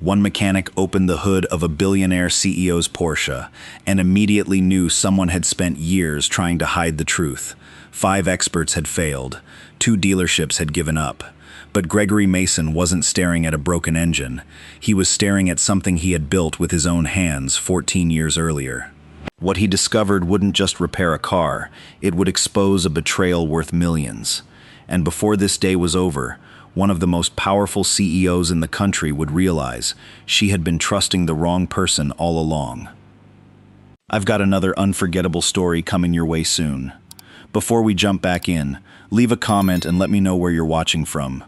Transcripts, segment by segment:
One mechanic opened the hood of a billionaire CEO's Porsche and immediately knew someone had spent years trying to hide the truth. 5 experts had failed. 2 dealerships had given up. But Gregory Mason wasn't staring at a broken engine. He was staring at something he had built with his own hands 14 years earlier. What he discovered wouldn't just repair a car, it would expose a betrayal worth millions. And before this day was over, one of the most powerful CEOs in the country would realize she had been trusting the wrong person all along. I've got another unforgettable story coming your way soon. Before we jump back in, leave a comment and let me know where you're watching from.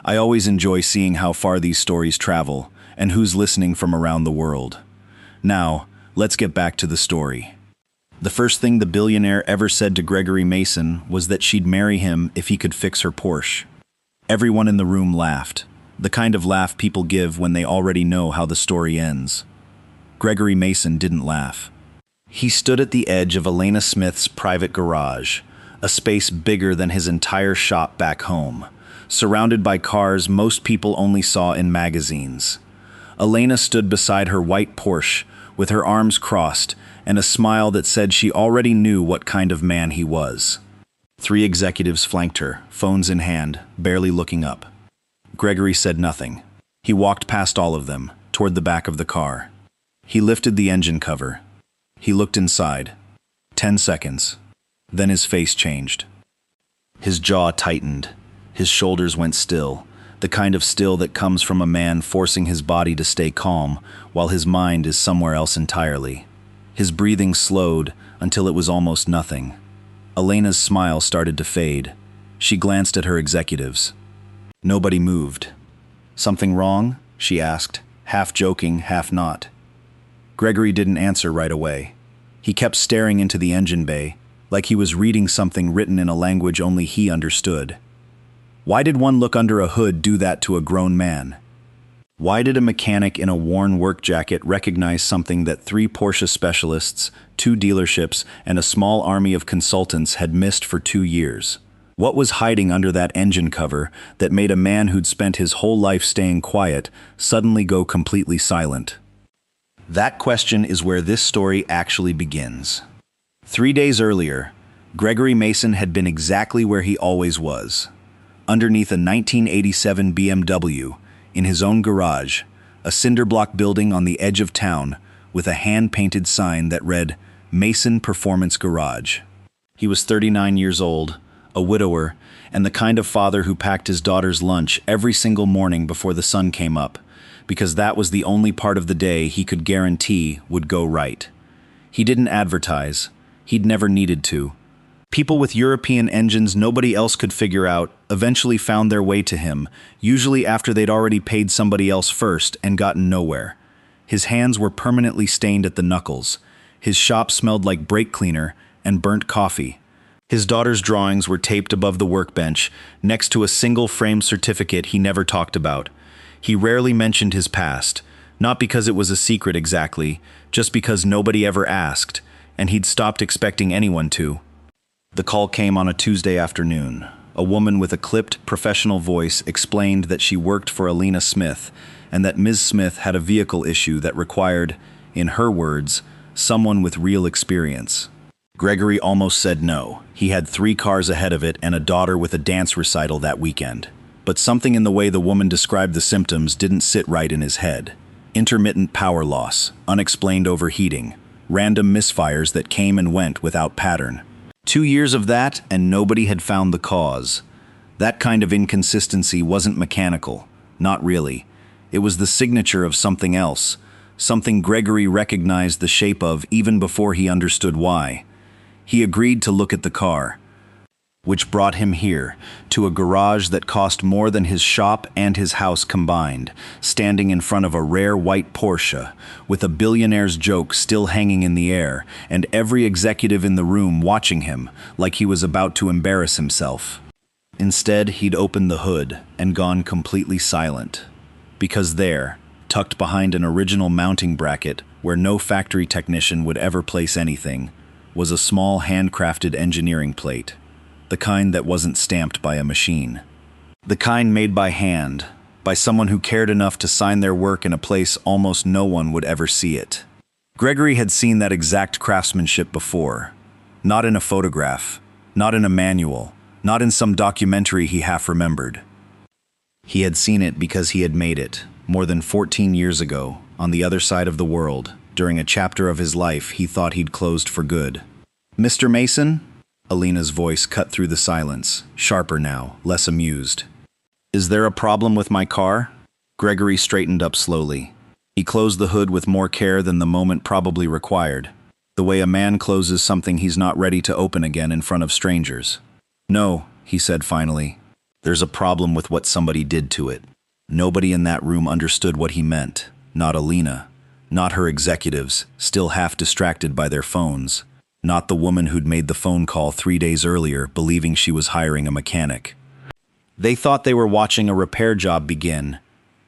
I always enjoy seeing how far these stories travel and who's listening from around the world. Now, let's get back to the story. The first thing the billionaire ever said to Gregory Mason was that she'd marry him if he could fix her Porsche. Everyone in the room laughed, the kind of laugh people give when they already know how the story ends. Gregory Mason didn't laugh. He stood at the edge of Elena Smith's private garage, a space bigger than his entire shop back home, surrounded by cars most people only saw in magazines. Elena stood beside her white Porsche, with her arms crossed and a smile that said she already knew what kind of man he was. 3 executives flanked her, phones in hand, barely looking up. Gregory said nothing. He walked past all of them, toward the back of the car. He lifted the engine cover. He looked inside. 10 seconds. Then his face changed. His jaw tightened. His shoulders went still, the kind of still that comes from a man forcing his body to stay calm while his mind is somewhere else entirely. His breathing slowed until it was almost nothing. Elena's smile started to fade. She glanced at her executives. Nobody moved. "Something wrong?" she asked, half joking, half not. Gregory didn't answer right away. He kept staring into the engine bay, like he was reading something written in a language only he understood. Why did one look under a hood do that to a grown man? Why did a mechanic in a worn work jacket recognize something that 3 Porsche specialists, 2 dealerships, and a small army of consultants had missed for 2 years? What was hiding under that engine cover that made a man who'd spent his whole life staying quiet suddenly go completely silent? That question is where this story actually begins. 3 days earlier, Gregory Mason had been exactly where he always was, underneath a 1987 BMW, in his own garage, a cinder-block building on the edge of town with a hand-painted sign that read, Mason Performance Garage. He was 39 years old, a widower, and the kind of father who packed his daughter's lunch every single morning before the sun came up, because that was the only part of the day he could guarantee would go right. He didn't advertise. He'd never needed to. People with European engines nobody else could figure out eventually found their way to him, usually after they'd already paid somebody else first and gotten nowhere. His hands were permanently stained at the knuckles. His shop smelled like brake cleaner and burnt coffee. His daughter's drawings were taped above the workbench, next to a single-frame certificate he never talked about. He rarely mentioned his past, not because it was a secret exactly, just because nobody ever asked, and he'd stopped expecting anyone to. The call came on a Tuesday afternoon. A woman with a clipped, professional voice explained that she worked for Elena Smith and that Ms. Smith had a vehicle issue that required, in her words, someone with real experience. Gregory almost said no. He had 3 cars ahead of it and a daughter with a dance recital that weekend. But something in the way the woman described the symptoms didn't sit right in his head. Intermittent power loss, unexplained overheating, random misfires that came and went without pattern. 2 years of that, and nobody had found the cause. That kind of inconsistency wasn't mechanical. Not really. It was the signature of something else, something Gregory recognized the shape of even before he understood why. He agreed to look at the car, which brought him here, to a garage that cost more than his shop and his house combined, standing in front of a rare white Porsche, with a billionaire's joke still hanging in the air, and every executive in the room watching him, like he was about to embarrass himself. Instead, he'd opened the hood and gone completely silent. Because there, tucked behind an original mounting bracket where no factory technician would ever place anything, was a small handcrafted engineering plate. The kind that wasn't stamped by a machine. The kind made by hand, by someone who cared enough to sign their work in a place almost no one would ever see it. Gregory had seen that exact craftsmanship before. Not in a photograph, not in a manual, not in some documentary he half remembered. He had seen it because he had made it, more than 14 years ago, on the other side of the world, during a chapter of his life he thought he'd closed for good. "Mr. Mason?" Alina's voice cut through the silence, sharper now, less amused. "Is there a problem with my car?" Gregory straightened up slowly. He closed the hood with more care than the moment probably required, the way a man closes something he's not ready to open again in front of strangers. "No," he said finally. "There's a problem with what somebody did to it." Nobody in that room understood what he meant. Not Alina. Not her executives, still half distracted by their phones. Not the woman who'd made the phone call 3 days earlier, believing she was hiring a mechanic. They thought they were watching a repair job begin.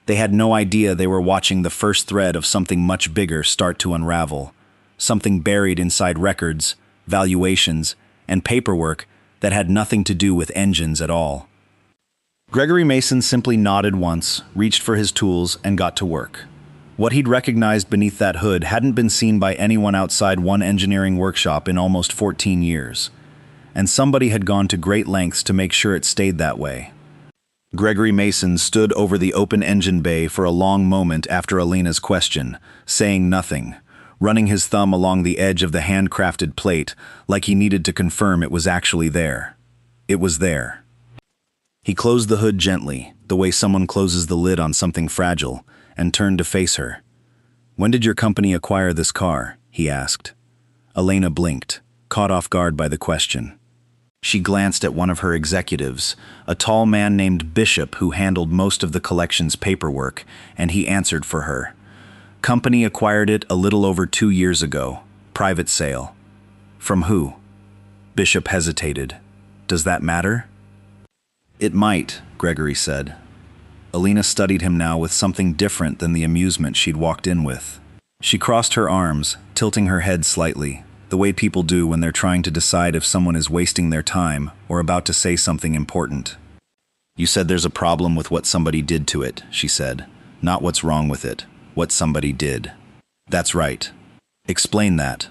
They had no idea they were watching the first thread of something much bigger start to unravel. Something buried inside records, valuations, and paperwork that had nothing to do with engines at all. Gregory Mason simply nodded once, reached for his tools, and got to work. What he'd recognized beneath that hood hadn't been seen by anyone outside one engineering workshop in almost 14 years. And somebody had gone to great lengths to make sure it stayed that way. Gregory Mason stood over the open engine bay for a long moment after Alina's question, saying nothing, running his thumb along the edge of the handcrafted plate like he needed to confirm it was actually there. It was there. He closed the hood gently, the way someone closes the lid on something fragile, and turned to face her. "When did your company acquire this car?" he asked. Alina blinked, caught off guard by the question. She glanced at one of her executives, a tall man named Bishop who handled most of the collection's paperwork, and he answered for her. "Company acquired it a little over 2 years ago. Private sale." "From who?" Bishop hesitated. "Does that matter?" "It might," Gregory said. Alina studied him now with something different than the amusement she'd walked in with. She crossed her arms, tilting her head slightly, the way people do when they're trying to decide if someone is wasting their time or about to say something important. "You said there's a problem with what somebody did to it," she said. "Not what's wrong with it, what somebody did." "That's right. Explain that."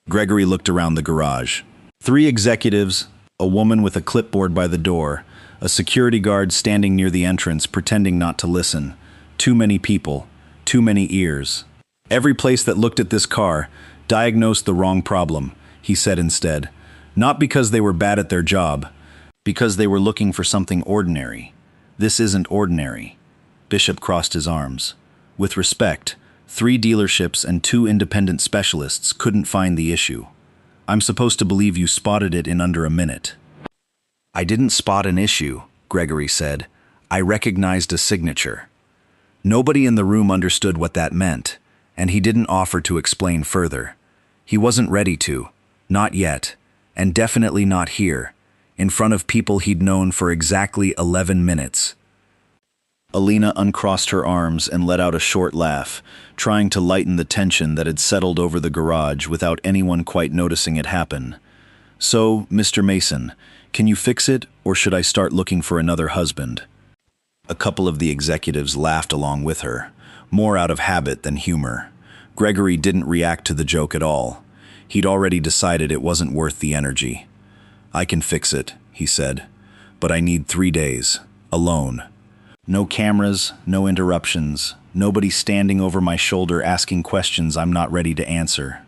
Gregory looked around the garage. 3 executives, a woman with a clipboard by the door, a security guard standing near the entrance pretending not to listen. Too many people, too many ears. Every place that looked at this car diagnosed the wrong problem, he said instead. Not because they were bad at their job, because they were looking for something ordinary. This isn't ordinary. Bishop crossed his arms. With respect, 3 dealerships and 2 independent specialists couldn't find the issue. I'm supposed to believe you spotted it in under a minute. "I didn't spot an issue," Gregory said. "I recognized a signature." Nobody in the room understood what that meant, and he didn't offer to explain further. He wasn't ready to, not yet, and definitely not here, in front of people he'd known for exactly 11 minutes. Alina uncrossed her arms and let out a short laugh, trying to lighten the tension that had settled over the garage without anyone quite noticing it happen. "So, Mr. Mason, can you fix it, or should I start looking for another husband?" A couple of the executives laughed along with her, more out of habit than humor. Gregory didn't react to the joke at all. He'd already decided it wasn't worth the energy. "I can fix it," he said, "but I need 3 days, alone. No cameras, no interruptions, nobody standing over my shoulder asking questions I'm not ready to answer."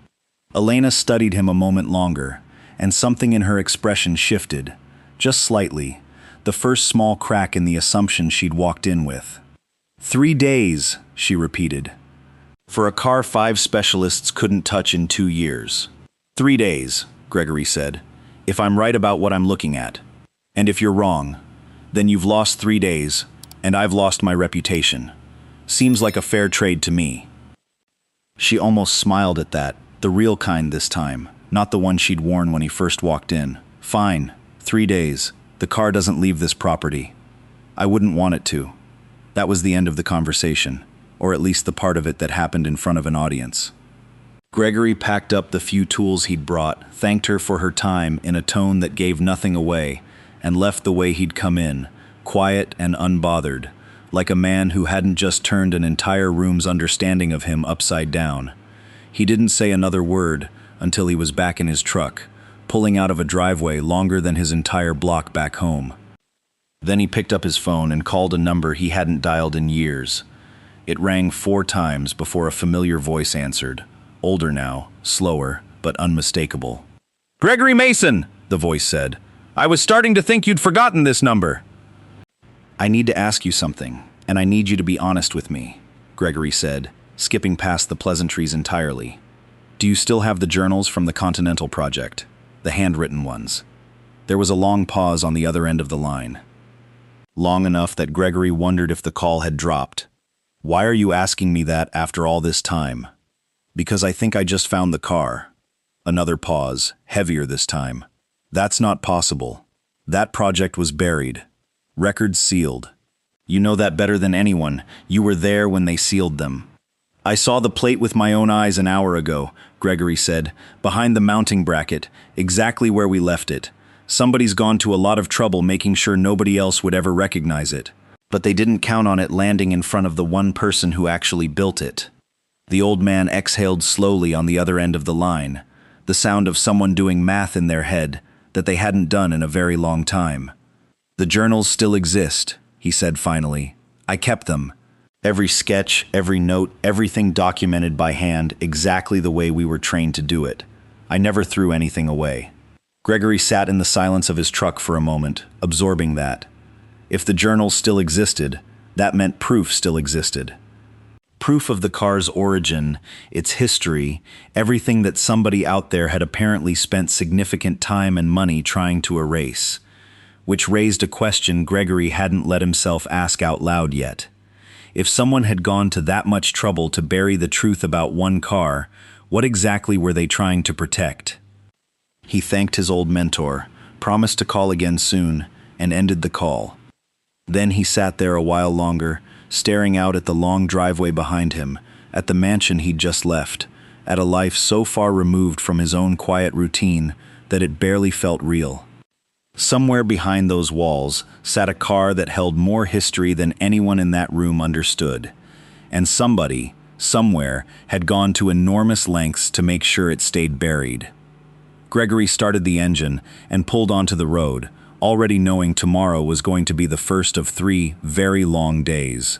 Alina studied him a moment longer, and something in her expression shifted, just slightly, the first small crack in the assumption she'd walked in with. 3 days, she repeated. For a car 5 specialists couldn't touch in 2 years. 3 days, Gregory said, if I'm right about what I'm looking at. And if you're wrong, then you've lost 3 days, and I've lost my reputation. Seems like a fair trade to me. She almost smiled at that, the real kind this time, not the one she'd worn when he first walked in. Fine, 3 days. The car doesn't leave this property. I wouldn't want it to. That was the end of the conversation, or at least the part of it that happened in front of an audience. Gregory packed up the few tools he'd brought, thanked her for her time in a tone that gave nothing away, and left the way he'd come in, quiet and unbothered, like a man who hadn't just turned an entire room's understanding of him upside down. He didn't say another word until he was back in his truck, pulling out of a driveway longer than his entire block back home. Then he picked up his phone and called a number he hadn't dialed in years. It rang 4 times before a familiar voice answered, older now, slower, but unmistakable. "Gregory Mason," the voice said. "I was starting to think you'd forgotten this number." "I need to ask you something, and I need you to be honest with me," Gregory said, skipping past the pleasantries entirely. "Do you still have the journals from the Continental Project, the handwritten ones?" There was a long pause on the other end of the line. Long enough that Gregory wondered if the call had dropped. "Why are you asking me that after all this time?" "Because I think I just found the car." Another pause, heavier this time. "That's not possible. That project was buried. Records sealed. You know that better than anyone. You were there when they sealed them." "I saw the plate with my own eyes an hour ago," Gregory said, "behind the mounting bracket, exactly where we left it. Somebody's gone to a lot of trouble making sure nobody else would ever recognize it. But they didn't count on it landing in front of the one person who actually built it." The old man exhaled slowly on the other end of the line, the sound of someone doing math in their head that they hadn't done in a very long time. "The journals still exist," he said finally. "I kept them. Every sketch, every note, everything documented by hand exactly the way we were trained to do it. I never threw anything away." Gregory sat in the silence of his truck for a moment, absorbing that. If the journals still existed, that meant proof still existed. Proof of the car's origin, its history, everything that somebody out there had apparently spent significant time and money trying to erase. Which raised a question Gregory hadn't let himself ask out loud yet. If someone had gone to that much trouble to bury the truth about one car, what exactly were they trying to protect? He thanked his old mentor, promised to call again soon, and ended the call. Then he sat there a while longer, staring out at the long driveway behind him, at the mansion he'd just left, at a life so far removed from his own quiet routine that it barely felt real. Somewhere behind those walls sat a car that held more history than anyone in that room understood. And somebody, somewhere, had gone to enormous lengths to make sure it stayed buried. Gregory started the engine and pulled onto the road, already knowing tomorrow was going to be the first of 3 very long days.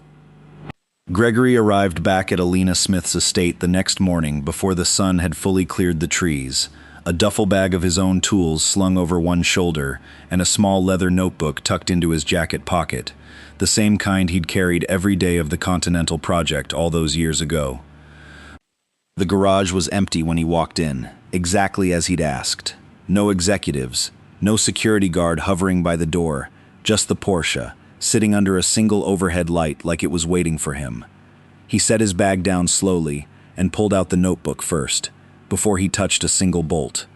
Gregory arrived back at Alina Smith's estate the next morning before the sun had fully cleared the trees, a duffel bag of his own tools slung over one shoulder, and a small leather notebook tucked into his jacket pocket, the same kind he'd carried every day of the Continental Project all those years ago. The garage was empty when he walked in, exactly as he'd asked. No executives, no security guard hovering by the door, just the Porsche, sitting under a single overhead light like it was waiting for him. He set his bag down slowly and pulled out the notebook first, before he touched a single bolt.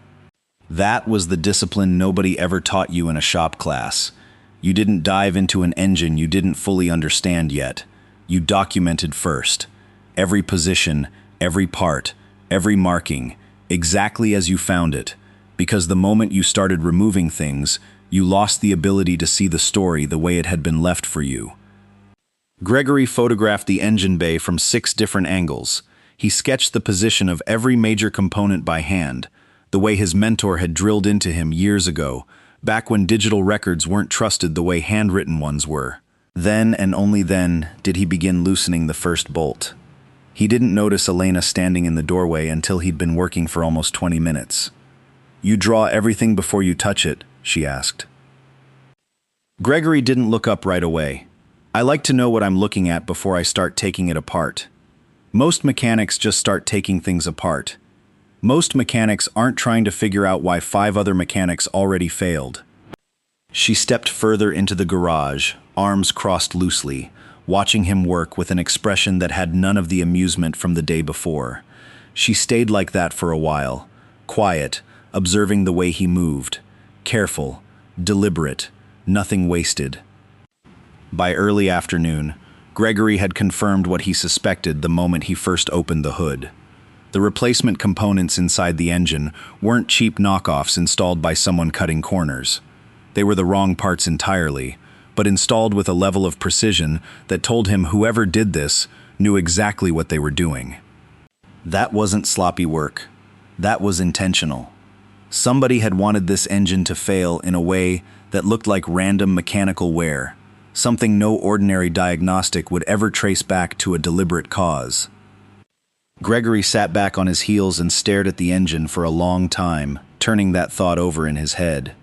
That was the discipline nobody ever taught you in a shop class. You didn't dive into an engine you didn't fully understand yet. You documented first. Every position, every part, every marking, exactly as you found it. Because the moment you started removing things, you lost the ability to see the story the way it had been left for you. Gregory photographed the engine bay from 6 different angles. He sketched the position of every major component by hand, the way his mentor had drilled into him years ago, back when digital records weren't trusted the way handwritten ones were. Then and only then did he begin loosening the first bolt. He didn't notice Elena standing in the doorway until he'd been working for almost 20 minutes. "You draw everything before you touch it?" she asked. Gregory didn't look up right away. "I like to know what I'm looking at before I start taking it apart. Most mechanics just start taking things apart. Most mechanics aren't trying to figure out why 5 other mechanics already failed." She stepped further into the garage, arms crossed loosely, watching him work with an expression that had none of the amusement from the day before. She stayed like that for a while, quiet, observing the way he moved, careful, deliberate, nothing wasted. By early afternoon, Gregory had confirmed what he suspected the moment he first opened the hood. The replacement components inside the engine weren't cheap knockoffs installed by someone cutting corners. They were the wrong parts entirely, but installed with a level of precision that told him whoever did this knew exactly what they were doing. That wasn't sloppy work. That was intentional. Somebody had wanted this engine to fail in a way that looked like random mechanical wear, something no ordinary diagnostic would ever trace back to a deliberate cause. Gregory sat back on his heels and stared at the engine for a long time, turning that thought over in his head.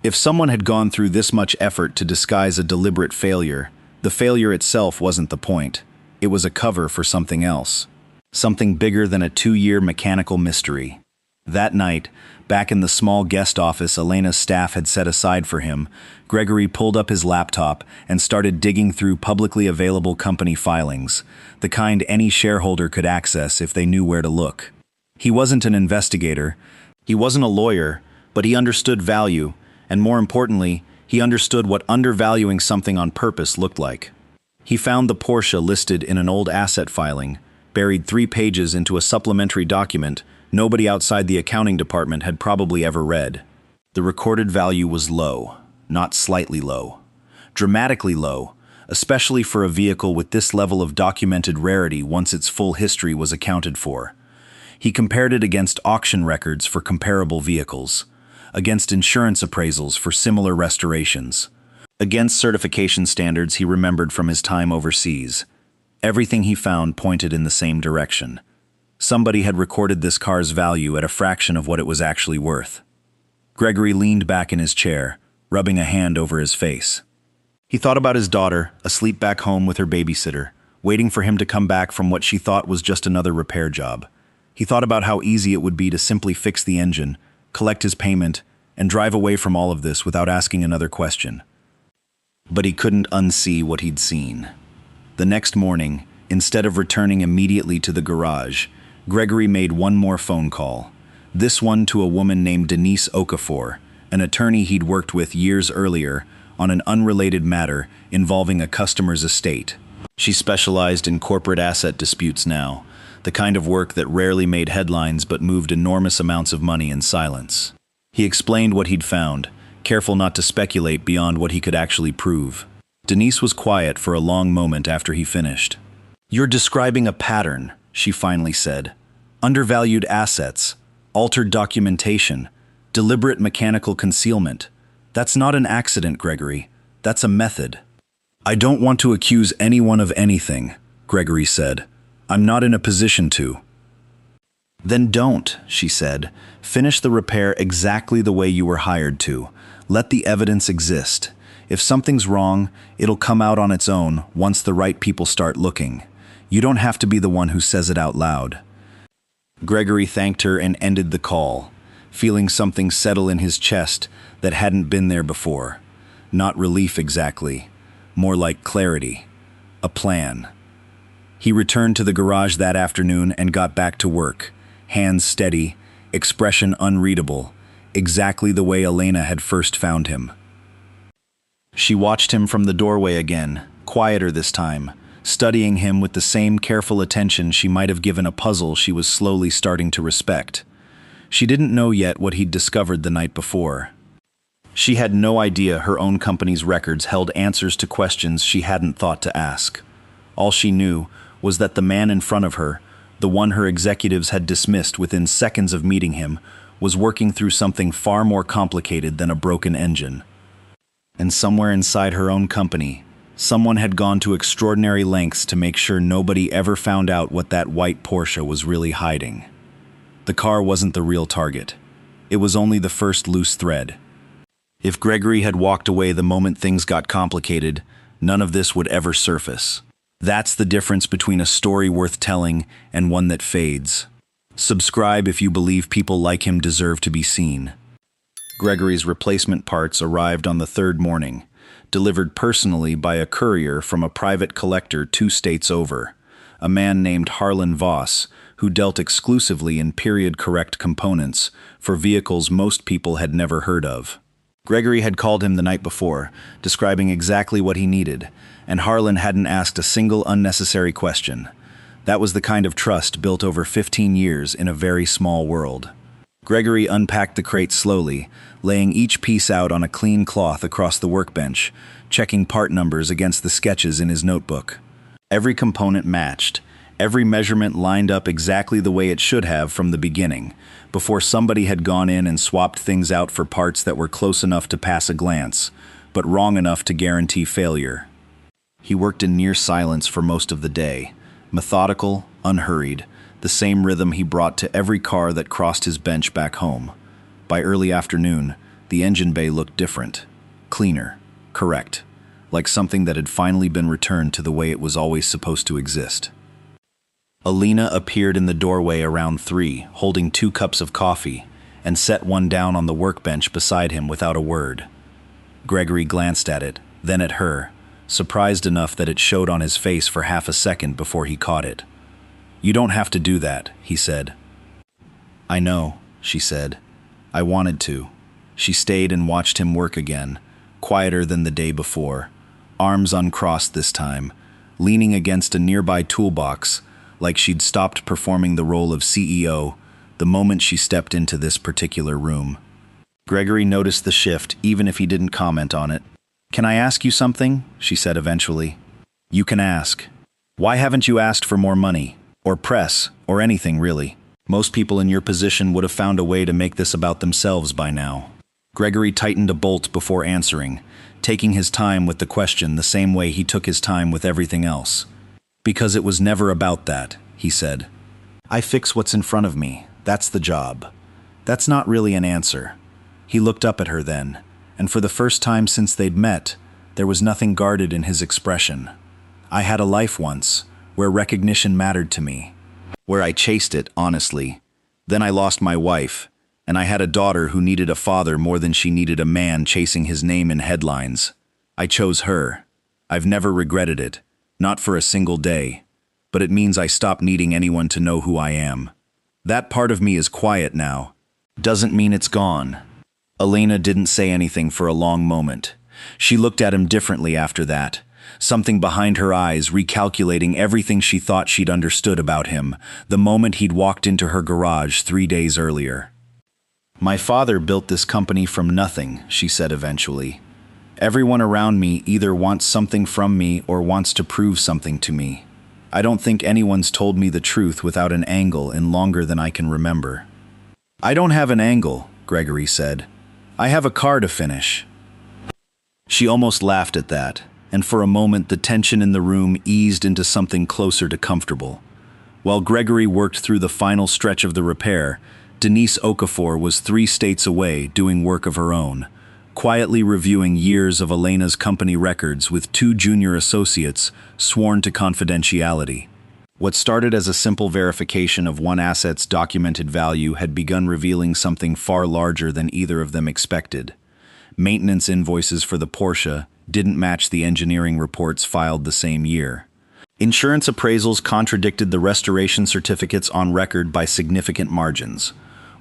If someone had gone through this much effort to disguise a deliberate failure, the failure itself wasn't the point. It was a cover for something else. Something bigger than a 2-year mechanical mystery. That night, back in the small guest office Elena's staff had set aside for him, Gregory pulled up his laptop and started digging through publicly available company filings, the kind any shareholder could access if they knew where to look. He wasn't an investigator, he wasn't a lawyer, but he understood value, and more importantly, he understood what undervaluing something on purpose looked like. He found the Porsche listed in an old asset filing, buried 3 pages into a supplementary document nobody outside the accounting department had probably ever read. The recorded value was low, not slightly low. Dramatically low, especially for a vehicle with this level of documented rarity once its full history was accounted for. He compared it against auction records for comparable vehicles, against insurance appraisals for similar restorations, against certification standards he remembered from his time overseas. Everything he found pointed in the same direction. Somebody had recorded this car's value at a fraction of what it was actually worth. Gregory leaned back in his chair, rubbing a hand over his face. He thought about his daughter, asleep back home with her babysitter, waiting for him to come back from what she thought was just another repair job. He thought about how easy it would be to simply fix the engine, collect his payment, and drive away from all of this without asking another question. But he couldn't unsee what he'd seen. The next morning, instead of returning immediately to the garage, Gregory made one more phone call, this one to a woman named Denise Okafor, an attorney he'd worked with years earlier on an unrelated matter involving a customer's estate. She specialized in corporate asset disputes now, the kind of work that rarely made headlines but moved enormous amounts of money in silence. He explained what he'd found, careful not to speculate beyond what he could actually prove. Denise was quiet for a long moment after he finished. "You're describing a pattern," she finally said. "Undervalued assets, altered documentation, deliberate mechanical concealment. That's not an accident, Gregory. That's a method." "I don't want to accuse anyone of anything," Gregory said. "I'm not in a position to." "Then don't," she said. "Finish the repair exactly the way you were hired to. Let the evidence exist. If something's wrong, it'll come out on its own once the right people start looking. You don't have to be the one who says it out loud." Gregory thanked her and ended the call, feeling something settle in his chest that hadn't been there before. Not relief exactly, more like clarity, a plan. He returned to the garage that afternoon and got back to work, hands steady, expression unreadable, exactly the way Elena had first found him. She watched him from the doorway again, quieter this time, studying him with the same careful attention she might have given a puzzle she was slowly starting to respect. She didn't know yet what he'd discovered the night before. She had no idea her own company's records held answers to questions she hadn't thought to ask. All she knew was that the man in front of her, the one her executives had dismissed within seconds of meeting him, was working through something far more complicated than a broken engine. And somewhere inside her own company, someone had gone to extraordinary lengths to make sure nobody ever found out what that white Porsche was really hiding. The car wasn't the real target. It was only the first loose thread. If Gregory had walked away the moment things got complicated, none of this would ever surface. That's the difference between a story worth telling and one that fades. Subscribe if you believe people like him deserve to be seen. Gregory's replacement parts arrived on the 3rd morning, delivered personally by a courier from a private collector 2 states over, a man named Harlan Voss, who dealt exclusively in period-correct components for vehicles most people had never heard of. Gregory had called him the night before, describing exactly what he needed, and Harlan hadn't asked a single unnecessary question. That was the kind of trust built over 15 years in a very small world. Gregory unpacked the crate slowly, laying each piece out on a clean cloth across the workbench, checking part numbers against the sketches in his notebook. Every component matched, every measurement lined up exactly the way it should have from the beginning, before somebody had gone in and swapped things out for parts that were close enough to pass a glance, but wrong enough to guarantee failure. He worked in near silence for most of the day, methodical, unhurried, the same rhythm he brought to every car that crossed his bench back home. By early afternoon, the engine bay looked different, cleaner, correct, like something that had finally been returned to the way it was always supposed to exist. Alina appeared in the doorway around 3, holding 2 cups of coffee, and set one down on the workbench beside him without a word. Gregory glanced at it, then at her, surprised enough that it showed on his face for half a second before he caught it. "You don't have to do that," he said. "I know," she said. "I wanted to." She stayed and watched him work again, quieter than the day before, arms uncrossed this time, leaning against a nearby toolbox, like she'd stopped performing the role of CEO the moment she stepped into this particular room. Gregory noticed the shift, even if he didn't comment on it. "Can I ask you something?" she said eventually. "You can ask. Why haven't you asked for more money? Or press, or anything really? Most people in your position would have found a way to make this about themselves by now." Gregory tightened a bolt before answering, taking his time with the question the same way he took his time with everything else. "Because it was never about that," he said. "I fix what's in front of me. That's the job." That's not really an answer. He looked up at her then, and for the first time since they'd met, there was nothing guarded in his expression. "I had a life once, where recognition mattered to me. Where I chased it, honestly. Then I lost my wife, and I had a daughter who needed a father more than she needed a man chasing his name in headlines. I chose her. I've never regretted it. Not for a single day. But it means I stopped needing anyone to know who I am. That part of me is quiet now. Doesn't mean it's gone." Elena didn't say anything for a long moment. She looked at him differently after that, something behind her eyes recalculating everything she thought she'd understood about him the moment he'd walked into her garage 3 days earlier. "My father built this company from nothing," she said eventually. "Everyone around me either wants something from me or wants to prove something to me. I don't think anyone's told me the truth without an angle in longer than I can remember." "I don't have an angle," Gregory said. "I have a car to finish." She almost laughed at that, and for a moment the tension in the room eased into something closer to comfortable. While Gregory worked through the final stretch of the repair, Denise Okafor was 3 states away doing work of her own, quietly reviewing years of Elena's company records with 2 junior associates sworn to confidentiality. What started as a simple verification of one asset's documented value had begun revealing something far larger than either of them expected. Maintenance invoices for the Porsche didn't match the engineering reports filed the same year. Insurance appraisals contradicted the restoration certificates on record by significant margins.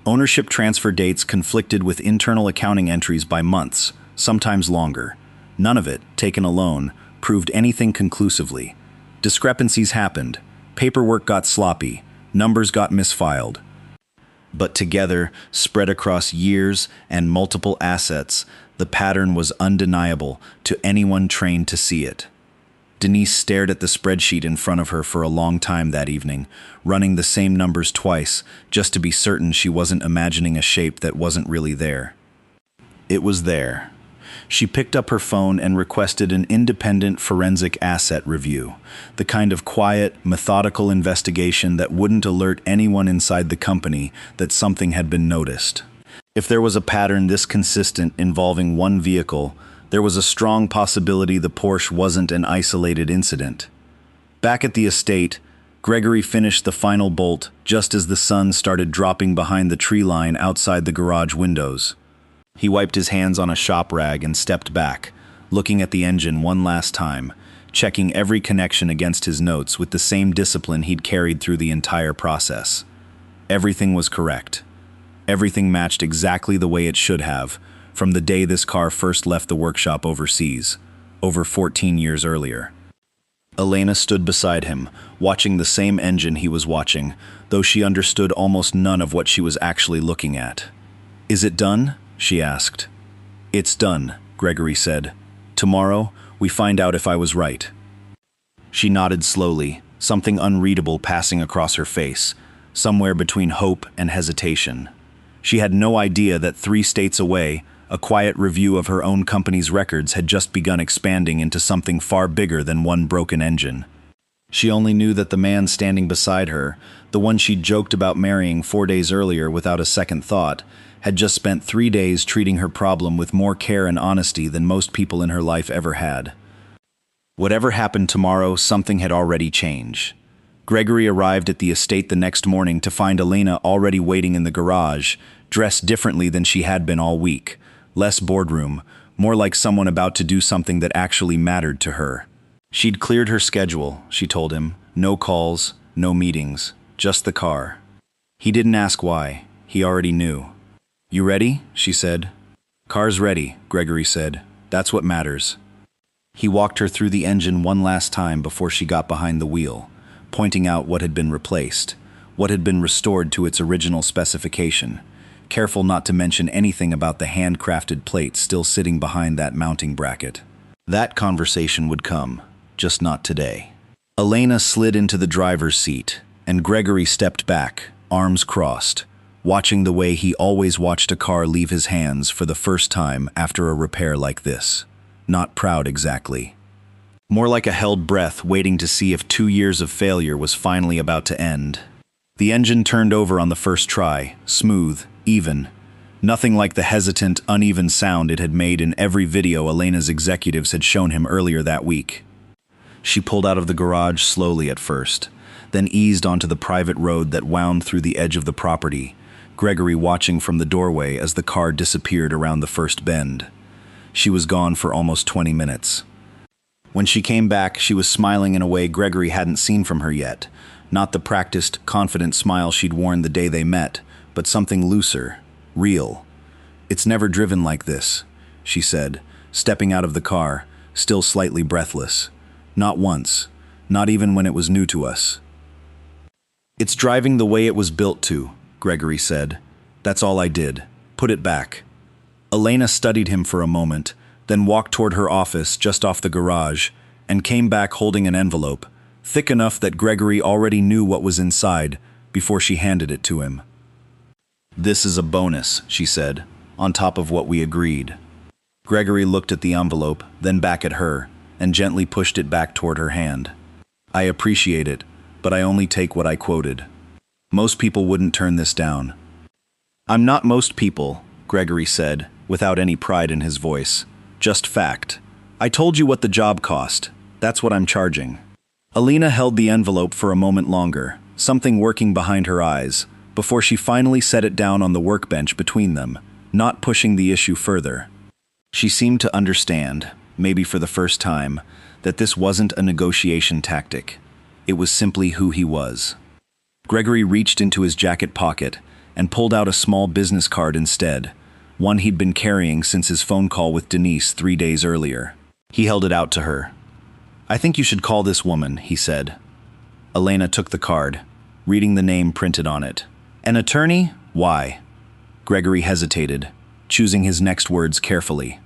Ownership transfer dates conflicted with internal accounting entries by months, sometimes longer. None of it, taken alone, proved anything conclusively. Discrepancies happened. Paperwork got sloppy. Numbers got misfiled. But together, spread across years and multiple assets, the pattern was undeniable to anyone trained to see it. Denise stared at the spreadsheet in front of her for a long time that evening, running the same numbers twice, just to be certain she wasn't imagining a shape that wasn't really there. It was there. She picked up her phone and requested an independent forensic asset review, the kind of quiet, methodical investigation that wouldn't alert anyone inside the company that something had been noticed. If there was a pattern this consistent involving one vehicle, there was a strong possibility the Porsche wasn't an isolated incident. Back at the estate, Gregory finished the final bolt just as the sun started dropping behind the tree line outside the garage windows. He wiped his hands on a shop rag and stepped back, looking at the engine one last time, checking every connection against his notes with the same discipline he'd carried through the entire process. Everything was correct. Everything matched exactly the way it should have, from the day this car first left the workshop overseas, over 14 years earlier. Elena stood beside him, watching the same engine he was watching, though she understood almost none of what she was actually looking at. "Is it done?" she asked. "It's done," Gregory said. Tomorrow, we find out if I was right." She nodded slowly, something unreadable passing across her face, somewhere between hope and hesitation. She had no idea that 3 states away, a quiet review of her own company's records had just begun expanding into something far bigger than one broken engine. She only knew that the man standing beside her, the one she'd joked about marrying 4 days earlier without a second thought, had just spent 3 days treating her problem with more care and honesty than most people in her life ever had. Whatever happened tomorrow, something had already changed. Gregory arrived at the estate the next morning to find Elena already waiting in the garage, dressed differently than she had been all week. Less boardroom, more like someone about to do something that actually mattered to her. She'd cleared her schedule, she told him. No calls, no meetings, just the car. He didn't ask why. He already knew. "You ready?" she said. "Car's ready," Gregory said. "That's what matters." He walked her through the engine one last time before she got behind the wheel, pointing out what had been replaced, what had been restored to its original specification, careful not to mention anything about the handcrafted plates still sitting behind that mounting bracket. That conversation would come, just not today. Elena slid into the driver's seat, and Gregory stepped back, arms crossed, watching the way he always watched a car leave his hands for the first time after a repair like this. Not proud exactly. More like a held breath waiting to see if 2 years of failure was finally about to end. The engine turned over on the first try, smooth, even. Nothing like the hesitant, uneven sound it had made in every video Elena's executives had shown him earlier that week. She pulled out of the garage slowly at first, then eased onto the private road that wound through the edge of the property, Gregory watching from the doorway as the car disappeared around the first bend. She was gone for almost 20 minutes. When she came back, she was smiling in a way Gregory hadn't seen from her yet. Not the practiced, confident smile she'd worn the day they met, but something looser, real. "It's never driven like this," she said, stepping out of the car, still slightly breathless. "Not once, not even when it was new to us." "It's driving the way it was built to," Gregory said. "That's all I did. Put it back." Elena studied him for a moment, then walked toward her office just off the garage, and came back holding an envelope, thick enough that Gregory already knew what was inside before she handed it to him. "This is a bonus," she said, "on top of what we agreed." Gregory looked at the envelope, then back at her, and gently pushed it back toward her hand. "I appreciate it, but I only take what I quoted. Most people wouldn't turn this down." "I'm not most people," Gregory said, without any pride in his voice. "Just fact. I told you what the job cost. That's what I'm charging." Elena held the envelope for a moment longer, something working behind her eyes, before she finally set it down on the workbench between them, not pushing the issue further. She seemed to understand, maybe for the first time, that this wasn't a negotiation tactic. It was simply who he was. Gregory reached into his jacket pocket and pulled out a small business card instead, one he'd been carrying since his phone call with Denise 3 days earlier. He held it out to her. "I think you should call this woman," he said. Elena took the card, reading the name printed on it. "An attorney? Why?" Gregory hesitated, choosing his next words carefully.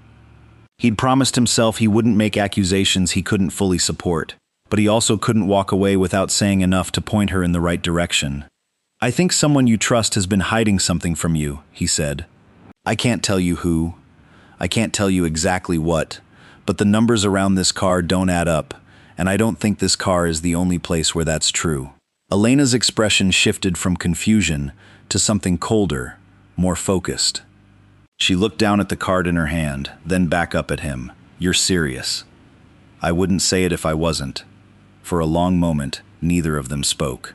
He'd promised himself he wouldn't make accusations he couldn't fully support, but he also couldn't walk away without saying enough to point her in the right direction. "I think someone you trust has been hiding something from you," he said. "I can't tell you who. I can't tell you exactly what, but the numbers around this car don't add up, and I don't think this car is the only place where that's true." Elena's expression shifted from confusion to something colder, more focused. She looked down at the card in her hand, then back up at him. "You're serious?" "I wouldn't say it if I wasn't." For a long moment, neither of them spoke.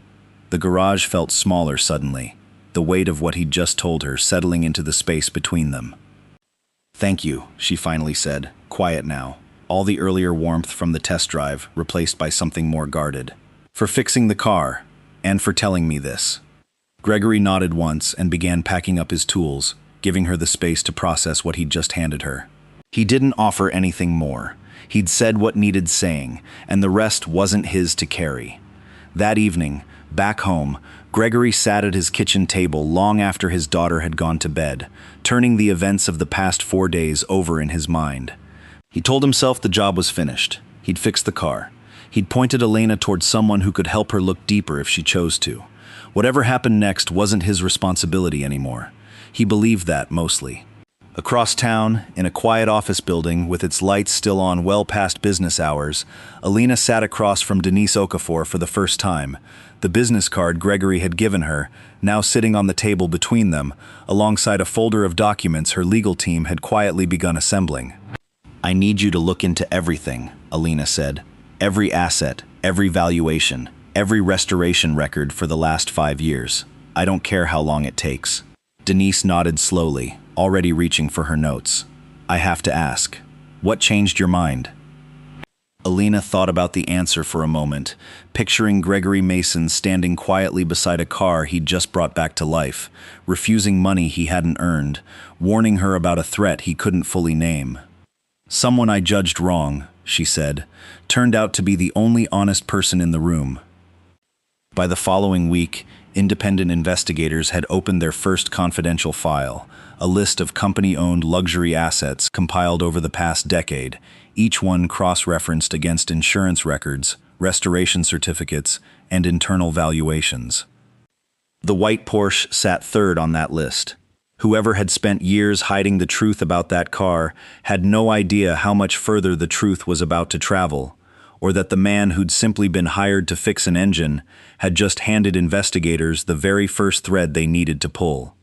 The garage felt smaller suddenly, the weight of what he'd just told her settling into the space between them. "Thank you," she finally said, quiet now, all the earlier warmth from the test drive replaced by something more guarded. "For fixing the car, and for telling me this." Gregory nodded once and began packing up his tools, giving her the space to process what he'd just handed her. He didn't offer anything more. He'd said what needed saying, and the rest wasn't his to carry. That evening, back home, Gregory sat at his kitchen table long after his daughter had gone to bed, turning the events of the past 4 days over in his mind. He told himself the job was finished. He'd fixed the car. He'd pointed Elena towards someone who could help her look deeper if she chose to. Whatever happened next wasn't his responsibility anymore. He believed that, mostly. Across town, in a quiet office building with its lights still on well past business hours, Elena sat across from Denise Okafor for the first time. The business card Gregory had given her, now sitting on the table between them, alongside a folder of documents her legal team had quietly begun assembling. "I need you to look into everything," Elena said. "Every asset, every valuation, every restoration record for the last 5 years. I don't care how long it takes." Denise nodded slowly, already reaching for her notes. "I have to ask, what changed your mind?" Elena thought about the answer for a moment, picturing Gregory Mason standing quietly beside a car he'd just brought back to life, refusing money he hadn't earned, warning her about a threat he couldn't fully name. "Someone I judged wrong," she said, "turned out to be the only honest person in the room." By the following week, independent investigators had opened their first confidential file, a list of company-owned luxury assets compiled over the past decade, each one cross-referenced against insurance records, restoration certificates, and internal valuations. The white Porsche sat third on that list. Whoever had spent years hiding the truth about that car had no idea how much further the truth was about to travel, or that the man who'd simply been hired to fix an engine had just handed investigators the very first thread they needed to pull.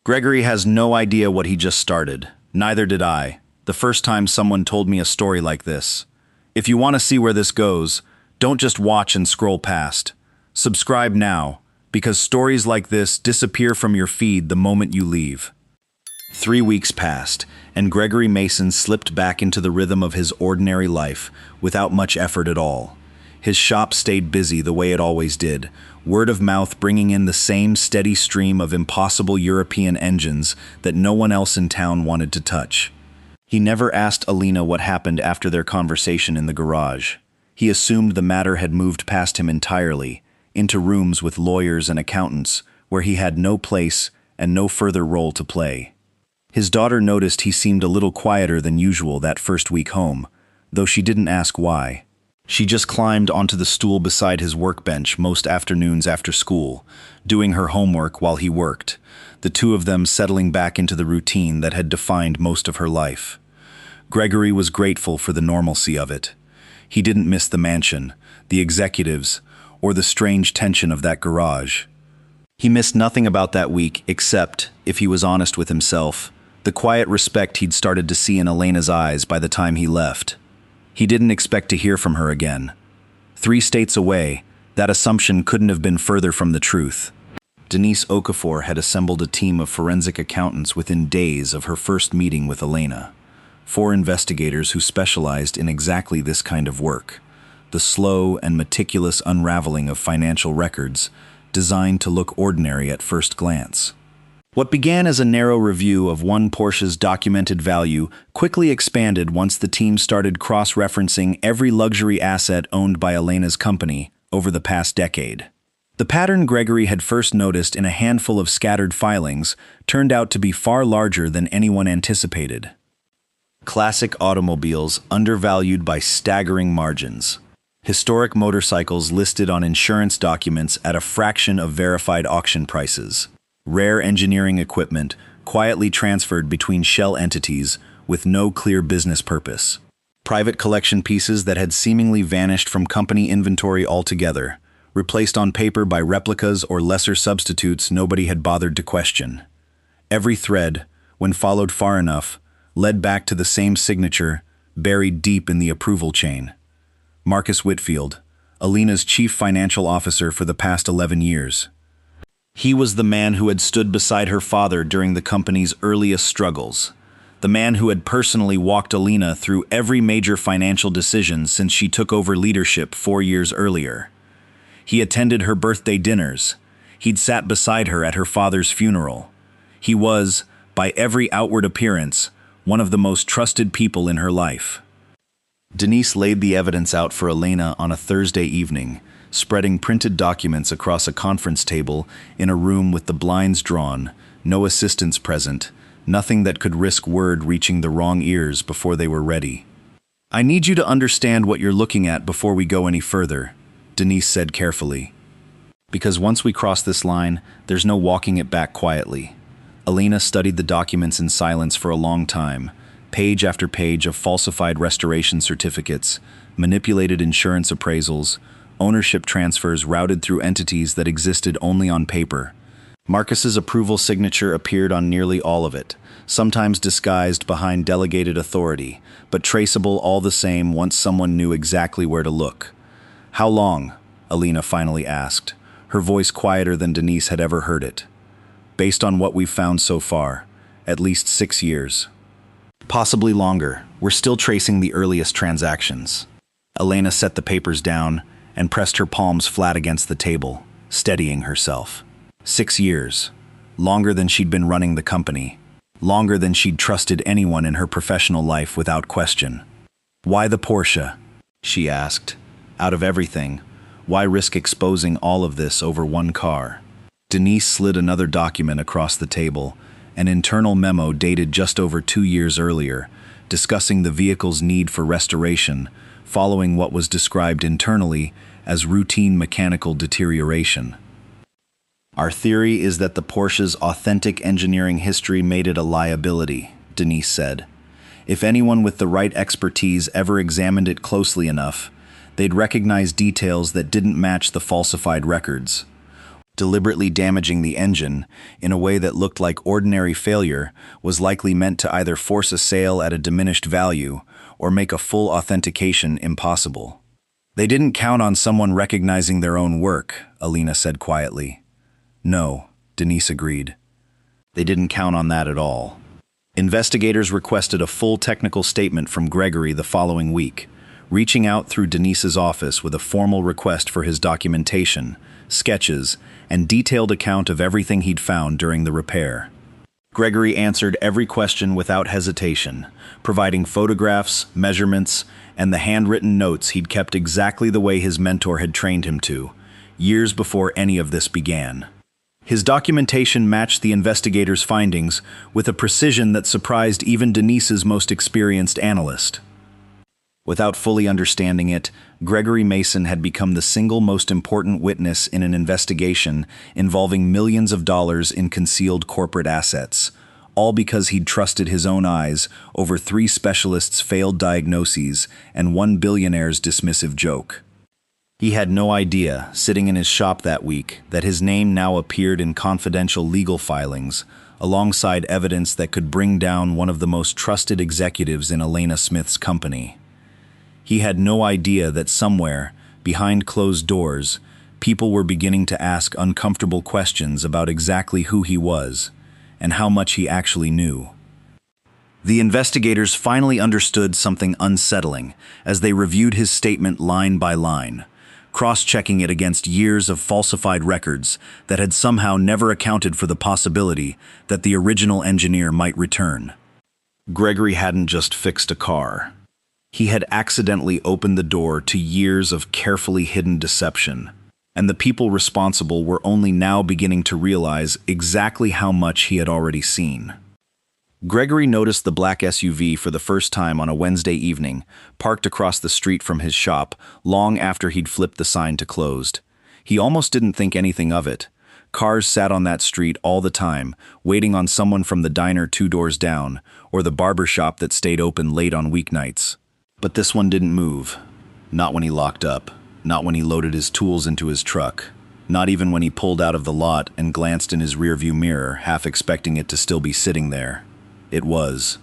Gregory has no idea what he just started. Neither did I, the first time someone told me a story like this. If you want to see where this goes, don't just watch and scroll past. Subscribe now, because stories like this disappear from your feed the moment you leave. 3 weeks passed, and Gregory Mason slipped back into the rhythm of his ordinary life without much effort at all. His shop stayed busy the way it always did, word of mouth bringing in the same steady stream of impossible European engines that no one else in town wanted to touch. He never asked Elena what happened after their conversation in the garage. He assumed the matter had moved past him entirely, into rooms with lawyers and accountants, where he had no place and no further role to play. His daughter noticed he seemed a little quieter than usual that first week home, though she didn't ask why. She just climbed onto the stool beside his workbench most afternoons after school, doing her homework while he worked, the two of them settling back into the routine that had defined most of her life. Gregory was grateful for the normalcy of it. He didn't miss the mansion, the executives, or the strange tension of that garage. He missed nothing about that week except, if he was honest with himself, the quiet respect he'd started to see in Elena's eyes by the time he left. He didn't expect to hear from her again. 3 states away, that assumption couldn't have been further from the truth. Denise Okafor had assembled a team of forensic accountants within days of her first meeting with Elena. 4 investigators who specialized in exactly this kind of work, the slow and meticulous unraveling of financial records, designed to look ordinary at first glance. What began as a narrow review of one Porsche's documented value quickly expanded once the team started cross-referencing every luxury asset owned by Elena's company over the past decade. The pattern Gregory had first noticed in a handful of scattered filings turned out to be far larger than anyone anticipated. Classic automobiles undervalued by staggering margins. Historic motorcycles listed on insurance documents at a fraction of verified auction prices. Rare engineering equipment quietly transferred between shell entities with no clear business purpose. Private collection pieces that had seemingly vanished from company inventory altogether, replaced on paper by replicas or lesser substitutes nobody had bothered to question. Every thread, when followed far enough, led back to the same signature, buried deep in the approval chain. Marcus Whitfield, Elena's chief financial officer for the past 11 years. He was the man who had stood beside her father during the company's earliest struggles, the man who had personally walked Elena through every major financial decision since she took over leadership 4 years earlier. He attended her birthday dinners. He'd sat beside her at her father's funeral. He was, by every outward appearance, one of the most trusted people in her life. Denise laid the evidence out for Elena on a Thursday evening, spreading printed documents across a conference table in a room with the blinds drawn, no assistants present, nothing that could risk word reaching the wrong ears before they were ready. I need you to understand what you're looking at before we go any further, Denise said carefully. Because once we cross this line, there's no walking it back quietly. Elena studied the documents in silence for a long time, page after page of falsified restoration certificates, manipulated insurance appraisals, ownership transfers routed through entities that existed only on paper. Marcus's approval signature appeared on nearly all of it, sometimes disguised behind delegated authority, but traceable all the same once someone knew exactly where to look. "How long?" Elena finally asked, her voice quieter than Denise had ever heard it. "Based on what we've found so far, at least 6 years. Possibly longer. We're still tracing the earliest transactions." Elena set the papers down and pressed her palms flat against the table, steadying herself. 6 years. Longer than she'd been running the company. Longer than she'd trusted anyone in her professional life without question. "Why the Porsche?" she asked. "Out of everything, why risk exposing all of this over one car?" Denise slid another document across the table, an internal memo dated just over 2 years earlier, discussing the vehicle's need for restoration, following what was described internally as routine mechanical deterioration. "Our theory is that the Porsche's authentic engineering history made it a liability," Denise said. "If anyone with the right expertise ever examined it closely enough, they'd recognize details that didn't match the falsified records. Deliberately damaging the engine in a way that looked like ordinary failure was likely meant to either force a sale at a diminished value or make a full authentication impossible." "They didn't count on someone recognizing their own work," Elena said quietly. "No," Denise agreed. "They didn't count on that at all." Investigators requested a full technical statement from Gregory the following week, reaching out through Denise's office with a formal request for his documentation, sketches, and detailed account of everything he'd found during the repair. Gregory answered every question without hesitation, providing photographs, measurements, and the handwritten notes he'd kept exactly the way his mentor had trained him to, years before any of this began. His documentation matched the investigators' findings with a precision that surprised even Denise's most experienced analyst. Without fully understanding it, Gregory Mason had become the single most important witness in an investigation involving millions of dollars in concealed corporate assets, all because he'd trusted his own eyes over 3 specialists' failed diagnoses and 1 billionaire's dismissive joke. He had no idea, sitting in his shop that week, that his name now appeared in confidential legal filings, alongside evidence that could bring down one of the most trusted executives in Elena Smith's company. He had no idea that somewhere, behind closed doors, people were beginning to ask uncomfortable questions about exactly who he was and how much he actually knew. The investigators finally understood something unsettling as they reviewed his statement line by line, cross-checking it against years of falsified records that had somehow never accounted for the possibility that the original engineer might return. Gregory hadn't just fixed a car. He had accidentally opened the door to years of carefully hidden deception, and the people responsible were only now beginning to realize exactly how much he had already seen. Gregory noticed the black SUV for the first time on a Wednesday evening, parked across the street from his shop, long after he'd flipped the sign to closed. He almost didn't think anything of it. Cars sat on that street all the time, waiting on someone from the diner 2 doors down, or the barber shop that stayed open late on weeknights. But this one didn't move. Not when he locked up. Not when he loaded his tools into his truck. Not even when he pulled out of the lot and glanced in his rearview mirror, half expecting it to still be sitting there. It was.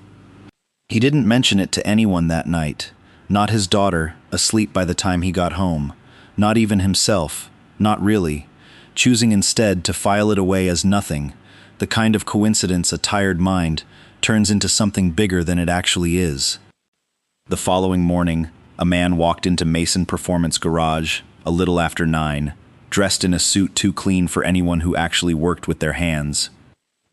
He didn't mention it to anyone that night. Not his daughter, asleep by the time he got home. Not even himself. Not really. Choosing instead to file it away as nothing. The kind of coincidence a tired mind turns into something bigger than it actually is. The following morning, a man walked into Mason Performance Garage, a little after 9, dressed in a suit too clean for anyone who actually worked with their hands.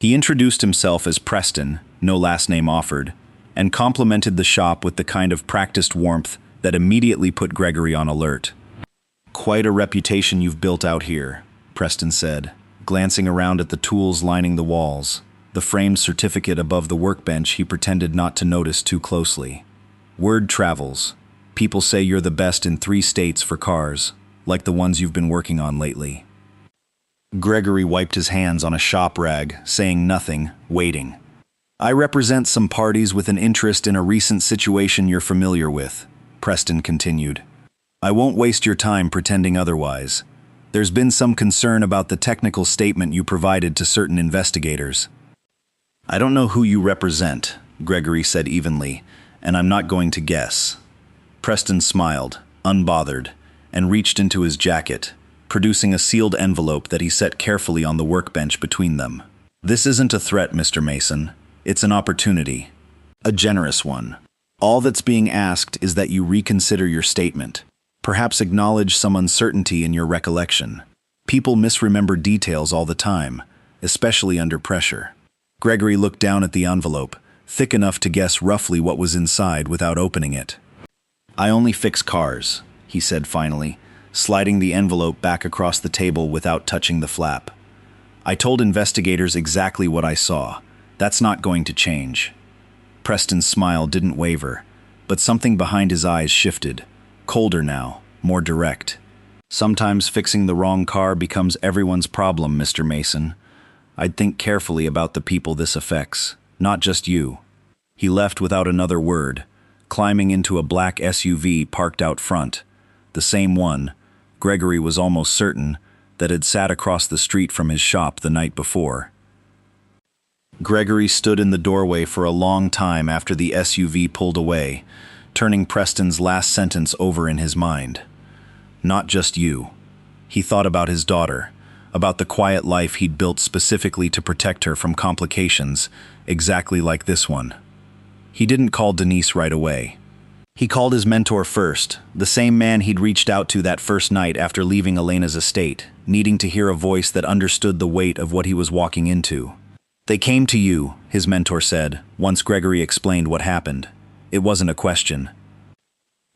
He introduced himself as Preston, no last name offered, and complimented the shop with the kind of practiced warmth that immediately put Gregory on alert. "Quite a reputation you've built out here," Preston said, glancing around at the tools lining the walls, the framed certificate above the workbench he pretended not to notice too closely. Word travels. People say you're the best in 3 states for cars, like the ones you've been working on lately. Gregory wiped his hands on a shop rag, saying nothing, waiting. I represent some parties with an interest in a recent situation you're familiar with, Preston continued. I won't waste your time pretending otherwise. There's been some concern about the technical statement you provided to certain investigators. I don't know who you represent, Gregory said evenly, and I'm not going to guess. Preston smiled, unbothered, and reached into his jacket, producing a sealed envelope that he set carefully on the workbench between them. This isn't a threat, Mr. Mason. It's an opportunity. A generous one. All that's being asked is that you reconsider your statement. Perhaps acknowledge some uncertainty in your recollection. People misremember details all the time, especially under pressure. Gregory looked down at the envelope, thick enough to guess roughly what was inside without opening it. I only fix cars, he said finally, sliding the envelope back across the table without touching the flap. I told investigators exactly what I saw. That's not going to change. Preston's smile didn't waver, but something behind his eyes shifted, colder now, more direct. Sometimes fixing the wrong car becomes everyone's problem, Mr. Mason. I'd think carefully about the people this affects, not just you. He left without another word, climbing into a black SUV parked out front, the same one, Gregory was almost certain, that had sat across the street from his shop the night before. Gregory stood in the doorway for a long time after the SUV pulled away, turning Preston's last sentence over in his mind. Not just you. He thought about his daughter, about the quiet life he'd built specifically to protect her from complications, exactly like this one. He didn't call Denise right away. He called his mentor first, the same man he'd reached out to that first night after leaving Elena's estate, needing to hear a voice that understood the weight of what he was walking into. They came to you, his mentor said, once Gregory explained what happened. It wasn't a question.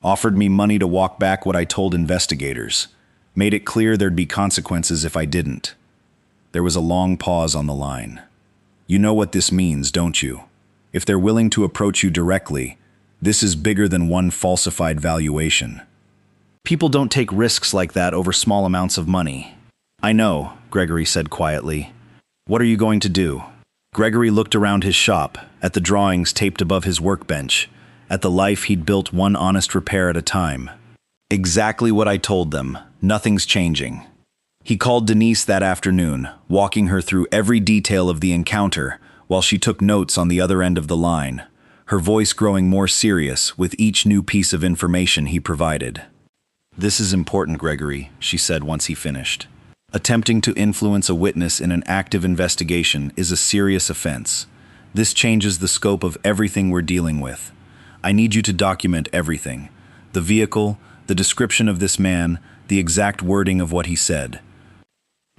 Offered me money to walk back what I told investigators. Made it clear there'd be consequences if I didn't. There was a long pause on the line. You know what this means, don't you? If they're willing to approach you directly, this is bigger than one falsified valuation. People don't take risks like that over small amounts of money. I know, Gregory said quietly. What are you going to do? Gregory looked around his shop, at the drawings taped above his workbench, at the life he'd built one honest repair at a time. Exactly what I told them. Nothing's changing. He called Denise that afternoon, walking her through every detail of the encounter, while she took notes on the other end of the line, her voice growing more serious with each new piece of information he provided. This is important, Gregory, she said once he finished. Attempting to influence a witness in an active investigation is a serious offense. This changes the scope of everything we're dealing with. I need you to document everything. The vehicle, the description of this man, the exact wording of what he said.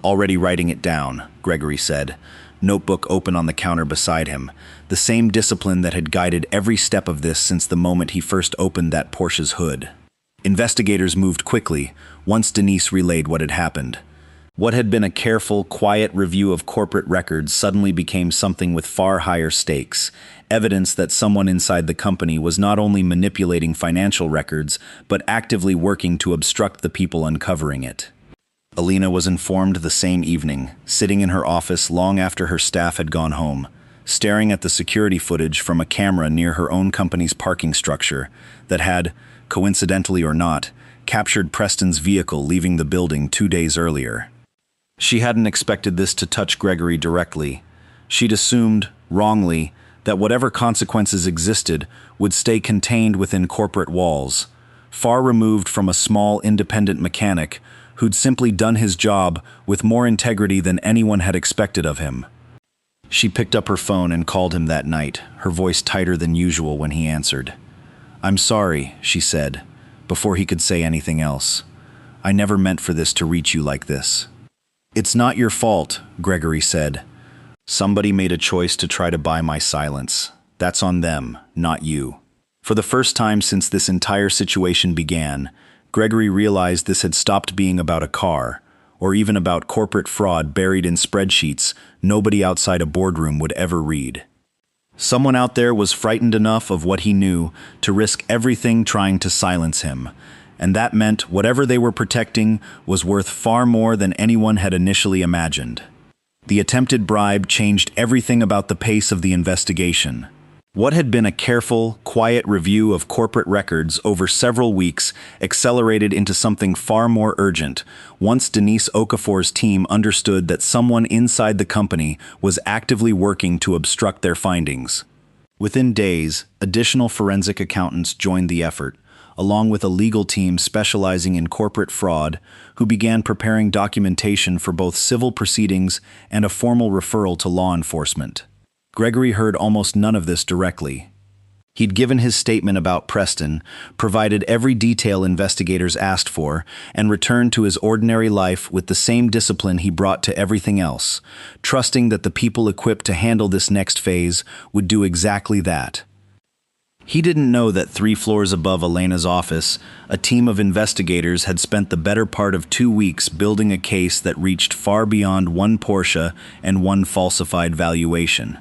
Already writing it down, Gregory said, notebook open on the counter beside him, the same discipline that had guided every step of this since the moment he first opened that Porsche's hood. Investigators moved quickly, once Denise relayed what had happened. What had been a careful, quiet review of corporate records suddenly became something with far higher stakes, evidence that someone inside the company was not only manipulating financial records, but actively working to obstruct the people uncovering it. Elena was informed the same evening, sitting in her office long after her staff had gone home, staring at the security footage from a camera near her own company's parking structure that had, coincidentally or not, captured Preston's vehicle leaving the building 2 days earlier. She hadn't expected this to touch Gregory directly. She'd assumed, wrongly, that whatever consequences existed would stay contained within corporate walls, far removed from a small independent mechanic who'd simply done his job with more integrity than anyone had expected of him. She picked up her phone and called him that night, her voice tighter than usual when he answered. "I'm sorry," she said, before he could say anything else. "I never meant for this to reach you like this." "It's not your fault," Gregory said. "Somebody made a choice to try to buy my silence. That's on them, not you." For the first time since this entire situation began, Gregory realized this had stopped being about a car, or even about corporate fraud buried in spreadsheets nobody outside a boardroom would ever read. Someone out there was frightened enough of what he knew to risk everything trying to silence him, and that meant whatever they were protecting was worth far more than anyone had initially imagined. The attempted bribe changed everything about the pace of the investigation. What had been a careful, quiet review of corporate records over several weeks accelerated into something far more urgent once Denise Okafor's team understood that someone inside the company was actively working to obstruct their findings. Within days, additional forensic accountants joined the effort, along with a legal team specializing in corporate fraud, who began preparing documentation for both civil proceedings and a formal referral to law enforcement. Gregory heard almost none of this directly. He'd given his statement about Preston, provided every detail investigators asked for, and returned to his ordinary life with the same discipline he brought to everything else, trusting that the people equipped to handle this next phase would do exactly that. He didn't know that 3 floors above Elena's office, a team of investigators had spent the better part of 2 weeks building a case that reached far beyond one Porsche and one falsified valuation.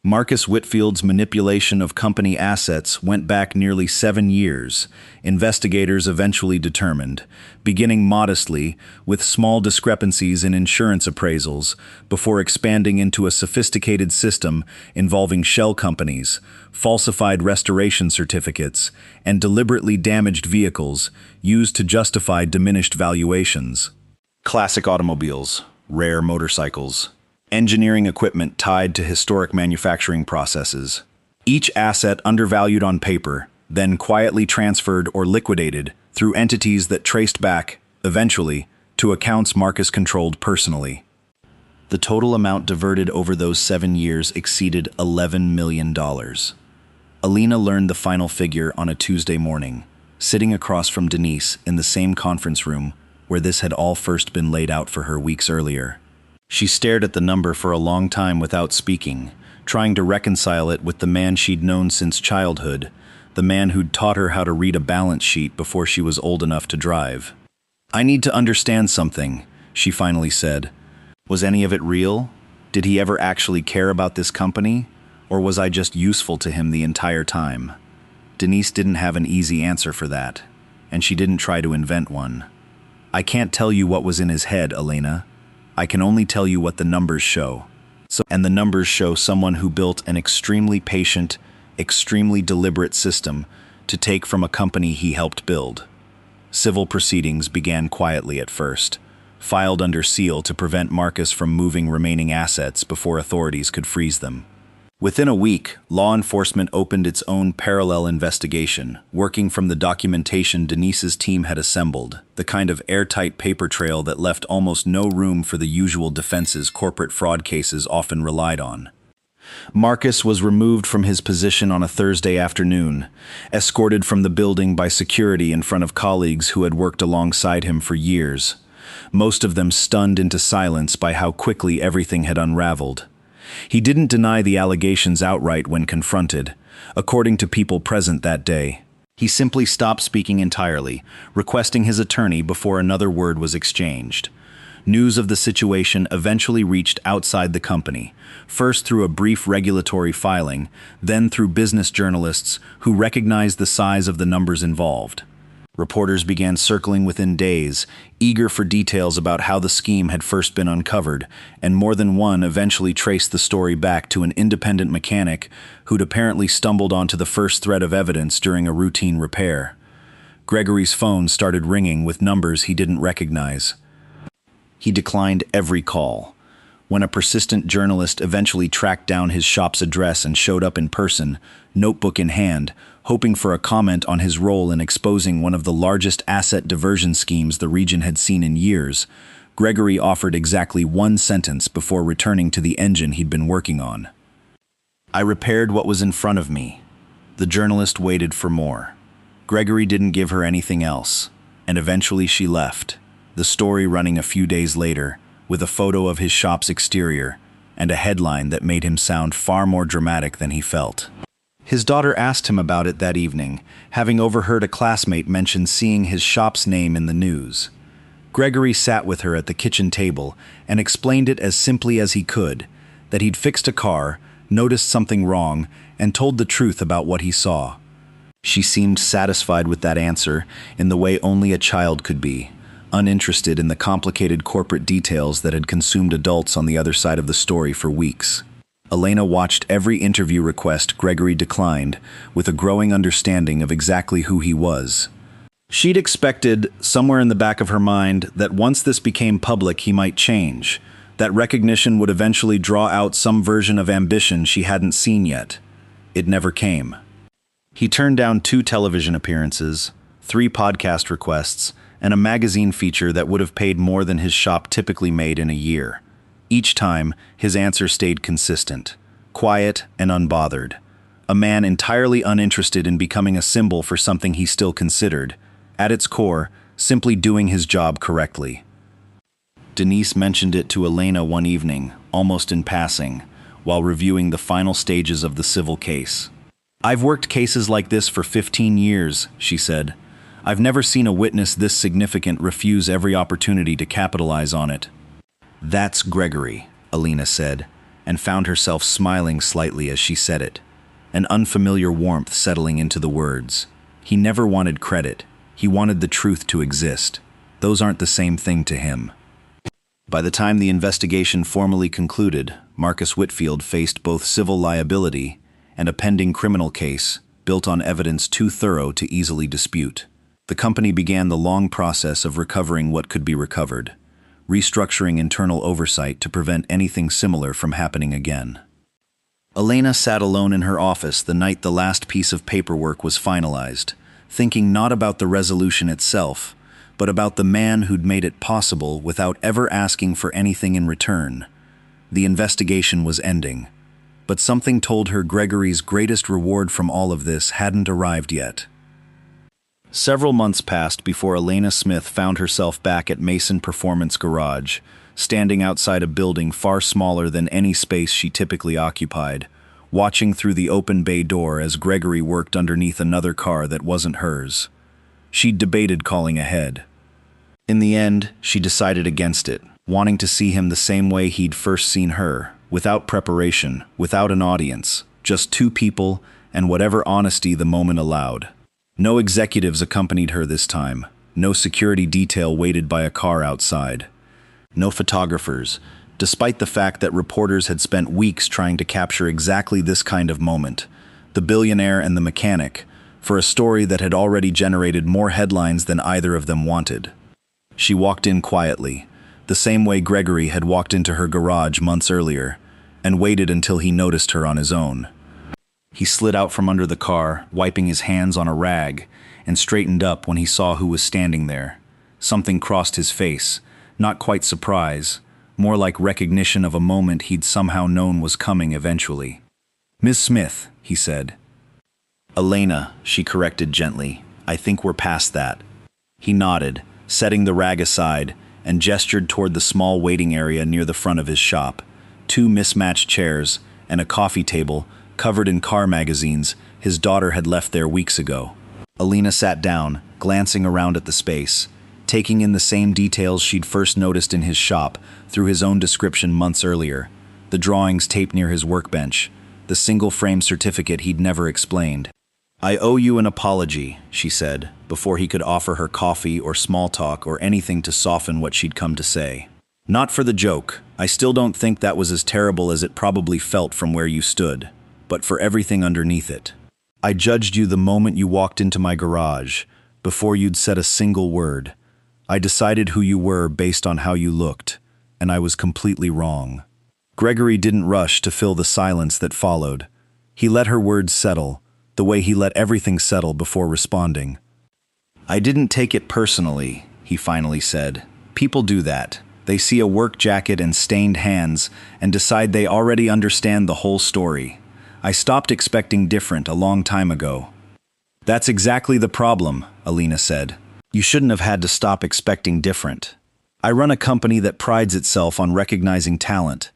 Marcus Whitfield's manipulation of company assets went back nearly 7 years, investigators eventually determined, beginning modestly with small discrepancies in insurance appraisals before expanding into a sophisticated system involving shell companies, falsified restoration certificates, and deliberately damaged vehicles used to justify diminished valuations. Classic automobiles, rare motorcycles, engineering equipment tied to historic manufacturing processes. Each asset undervalued on paper, then quietly transferred or liquidated through entities that traced back, eventually, to accounts Marcus controlled personally. The total amount diverted over those 7 years exceeded $11 million. Alina learned the final figure on a Tuesday morning, sitting across from Denise in the same conference room where this had all first been laid out for her weeks earlier. She stared at the number for a long time without speaking, trying to reconcile it with the man she'd known since childhood, the man who'd taught her how to read a balance sheet before she was old enough to drive. "I need to understand something," she finally said. "Was any of it real? Did he ever actually care about this company? Or was I just useful to him the entire time?" Denise didn't have an easy answer for that, and she didn't try to invent one. "I can't tell you what was in his head, Elena. I can only tell you what the numbers show. And the numbers show someone who built an extremely patient, extremely deliberate system to take from a company he helped build." Civil proceedings began quietly at first, filed under seal to prevent Marcus from moving remaining assets before authorities could freeze them. Within a week, law enforcement opened its own parallel investigation, working from the documentation Denise's team had assembled, the kind of airtight paper trail that left almost no room for the usual defenses corporate fraud cases often relied on. Marcus was removed from his position on a Thursday afternoon, escorted from the building by security in front of colleagues who had worked alongside him for years, most of them stunned into silence by how quickly everything had unraveled. He didn't deny the allegations outright when confronted, according to people present that day. He simply stopped speaking entirely, requesting his attorney before another word was exchanged. News of the situation eventually reached outside the company, first through a brief regulatory filing, then through business journalists who recognized the size of the numbers involved. Reporters began circling within days, eager for details about how the scheme had first been uncovered, and more than one eventually traced the story back to an independent mechanic who'd apparently stumbled onto the first thread of evidence during a routine repair. Gregory's phone started ringing with numbers he didn't recognize. He declined every call. When a persistent journalist eventually tracked down his shop's address and showed up in person, notebook in hand, hoping for a comment on his role in exposing one of the largest asset diversion schemes the region had seen in years, Gregory offered exactly one sentence before returning to the engine he'd been working on. "I repaired what was in front of me." The journalist waited for more. Gregory didn't give her anything else, and eventually she left, the story running a few days later, with a photo of his shop's exterior and a headline that made him sound far more dramatic than he felt. His daughter asked him about it that evening, having overheard a classmate mention seeing his shop's name in the news. Gregory sat with her at the kitchen table and explained it as simply as he could, that he'd fixed a car, noticed something wrong, and told the truth about what he saw. She seemed satisfied with that answer in the way only a child could be, uninterested in the complicated corporate details that had consumed adults on the other side of the story for weeks. Elena watched every interview request Gregory declined with a growing understanding of exactly who he was. She'd expected, somewhere in the back of her mind, that once this became public he might change, that recognition would eventually draw out some version of ambition she hadn't seen yet. It never came. He turned down 2 television appearances, 3 podcast requests, and a magazine feature that would have paid more than his shop typically made in a year. Each time, his answer stayed consistent, quiet and unbothered. A man entirely uninterested in becoming a symbol for something he still considered, at its core, simply doing his job correctly. Denise mentioned it to Elena one evening, almost in passing, while reviewing the final stages of the civil case. "I've worked cases like this for 15 years, she said. "I've never seen a witness this significant refuse every opportunity to capitalize on it." "That's Gregory," Elena said, and found herself smiling slightly as she said it, an unfamiliar warmth settling into the words. He never wanted credit. He wanted the truth to exist. Those aren't the same thing to him. By the time the investigation formally concluded, Marcus Whitfield faced both civil liability and a pending criminal case built on evidence too thorough to easily dispute. The company began the long process of recovering what could be recovered, restructuring internal oversight to prevent anything similar from happening again. Elena sat alone in her office the night the last piece of paperwork was finalized, thinking not about the resolution itself, but about the man who'd made it possible without ever asking for anything in return. The investigation was ending, but something told her Gregory's greatest reward from all of this hadn't arrived yet. Several months passed before Elena Smith found herself back at Mason Performance Garage, standing outside a building far smaller than any space she typically occupied, watching through the open bay door as Gregory worked underneath another car that wasn't hers. She'd debated calling ahead. In the end, she decided against it, wanting to see him the same way he'd first seen her, without preparation, without an audience, just 2 people and whatever honesty the moment allowed. No executives accompanied her this time, no security detail waited by a car outside. No photographers, despite the fact that reporters had spent weeks trying to capture exactly this kind of moment, the billionaire and the mechanic, for a story that had already generated more headlines than either of them wanted. She walked in quietly, the same way Gregory had walked into her garage months earlier, and waited until he noticed her on his own. He slid out from under the car, wiping his hands on a rag, and straightened up when he saw who was standing there. Something crossed his face, not quite surprise, more like recognition of a moment he'd somehow known was coming eventually. "Ms. Smith," he said. "Elena," she corrected gently. "I think we're past that." He nodded, setting the rag aside, and gestured toward the small waiting area near the front of his shop. 2 mismatched chairs and a coffee table covered in car magazines his daughter had left there weeks ago. Elena sat down, glancing around at the space, taking in the same details she'd first noticed in his shop through his own description months earlier, the drawings taped near his workbench, the single-frame certificate he'd never explained. "I owe you an apology," she said, before he could offer her coffee or small talk or anything to soften what she'd come to say. "Not for the joke. I still don't think that was as terrible as it probably felt from where you stood, but for everything underneath it. I judged you the moment you walked into my garage, before you'd said a single word. I decided who you were based on how you looked, and I was completely wrong." Gregory didn't rush to fill the silence that followed. He let her words settle, the way he let everything settle before responding. "I didn't take it personally," he finally said. "People do that. They see a work jacket and stained hands and decide they already understand the whole story. I stopped expecting different a long time ago." "That's exactly the problem," Elena said. "You shouldn't have had to stop expecting different. I run a company that prides itself on recognizing talent,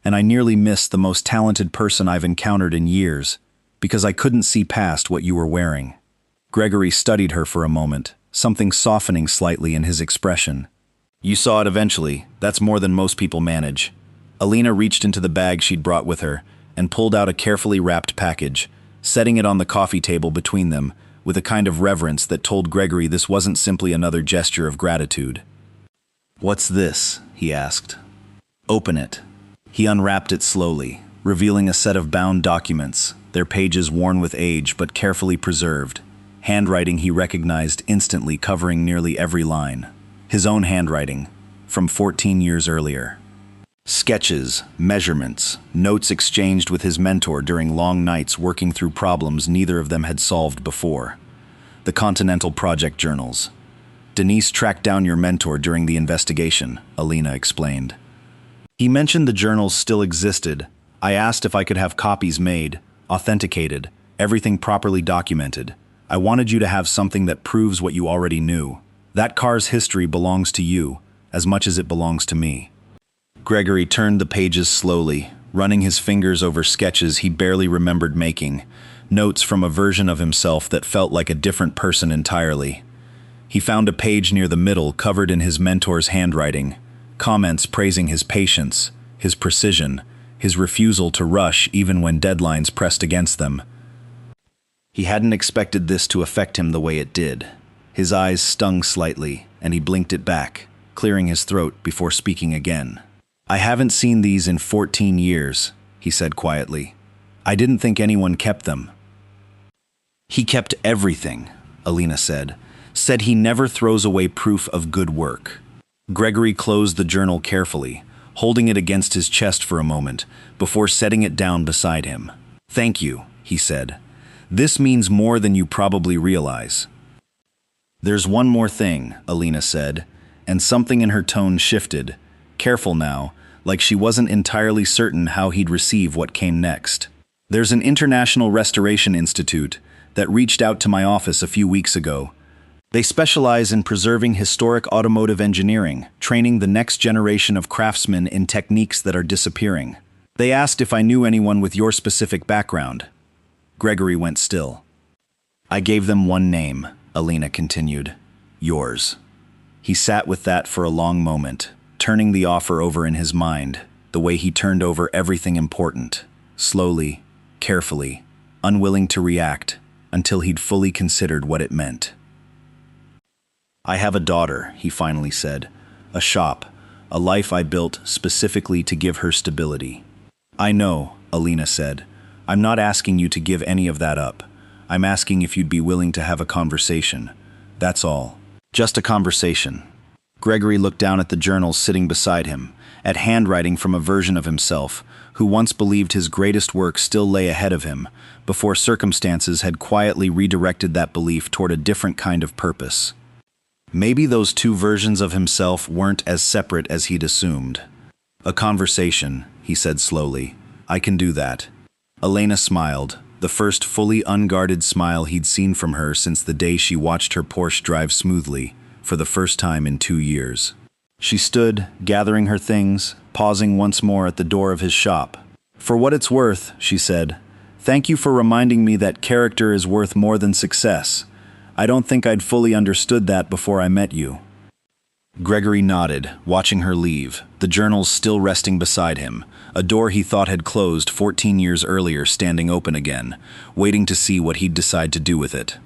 and I nearly missed the most talented person I've encountered in years because I couldn't see past what you were wearing." Gregory studied her for a moment, something softening slightly in his expression. "You saw it eventually. That's more than most people manage." Elena reached into the bag she'd brought with her and pulled out a carefully wrapped package, setting it on the coffee table between them with a kind of reverence that told Gregory this wasn't simply another gesture of gratitude. "What's this?" he asked. "Open it." He unwrapped it slowly, revealing a set of bound documents, their pages worn with age but carefully preserved. Handwriting he recognized instantly, covering nearly every line. His own handwriting, from 14 years earlier. Sketches, measurements, notes exchanged with his mentor during long nights working through problems neither of them had solved before. The Continental Project journals. "Denise tracked down your mentor during the investigation," Alina explained. "He mentioned the journals still existed. I asked if I could have copies made, authenticated, everything properly documented. I wanted you to have something that proves what you already knew. That car's history belongs to you, as much as it belongs to me." Gregory turned the pages slowly, running his fingers over sketches he barely remembered making, notes from a version of himself that felt like a different person entirely. He found a page near the middle covered in his mentor's handwriting, comments praising his patience, his precision, his refusal to rush even when deadlines pressed against them. He hadn't expected this to affect him the way it did. His eyes stung slightly, and he blinked it back, clearing his throat before speaking again. "I haven't seen these in 14 years, he said quietly. "I didn't think anyone kept them." "He kept everything," Alina said. "Said he never throws away proof of good work." Gregory closed the journal carefully, holding it against his chest for a moment, before setting it down beside him. "Thank you," he said. "This means more than you probably realize." "There's one more thing," Alina said, and something in her tone shifted, careful now, like she wasn't entirely certain how he'd receive what came next. "There's an International Restoration Institute that reached out to my office a few weeks ago. They specialize in preserving historic automotive engineering, training the next generation of craftsmen in techniques that are disappearing. They asked if I knew anyone with your specific background." Gregory went still. "I gave them one name," Alina continued. "Yours." He sat with that for a long moment, turning the offer over in his mind, the way he turned over everything important, slowly, carefully, unwilling to react, until he'd fully considered what it meant. "I have a daughter," he finally said. "A shop, a life I built specifically to give her stability." "I know," Alina said. "I'm not asking you to give any of that up. I'm asking if you'd be willing to have a conversation. That's all. Just a conversation." Gregory looked down at the journals sitting beside him, at handwriting from a version of himself who once believed his greatest work still lay ahead of him, before circumstances had quietly redirected that belief toward a different kind of purpose. Maybe those two versions of himself weren't as separate as he'd assumed. "A conversation," he said slowly. "I can do that." Elena smiled, the first fully unguarded smile he'd seen from her since the day she watched her Porsche drive smoothly, for the first time in 2 years. She stood, gathering her things, pausing once more at the door of his shop. "For what it's worth," she said, "thank you for reminding me that character is worth more than success. I don't think I'd fully understood that before I met you." Gregory nodded, watching her leave, the journals still resting beside him, a door he thought had closed 14 years earlier standing open again, waiting to see what he'd decide to do with it.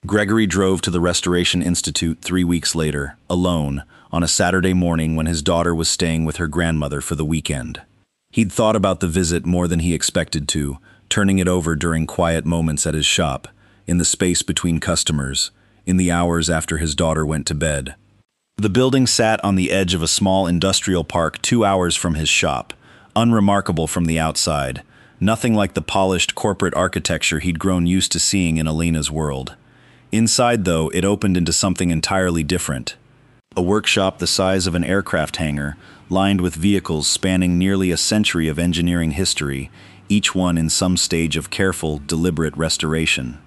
Gregory drove to the Restoration Institute 3 weeks later, alone, on a Saturday morning when his daughter was staying with her grandmother for the weekend. He'd thought about the visit more than he expected to, turning it over during quiet moments at his shop, in the space between customers, in the hours after his daughter went to bed. The building sat on the edge of a small industrial park 2 hours from his shop, unremarkable from the outside, nothing like the polished corporate architecture he'd grown used to seeing in Alina's world. Inside, though, it opened into something entirely different. A workshop the size of an aircraft hangar, lined with vehicles spanning nearly a century of engineering history, each one in some stage of careful, deliberate restoration.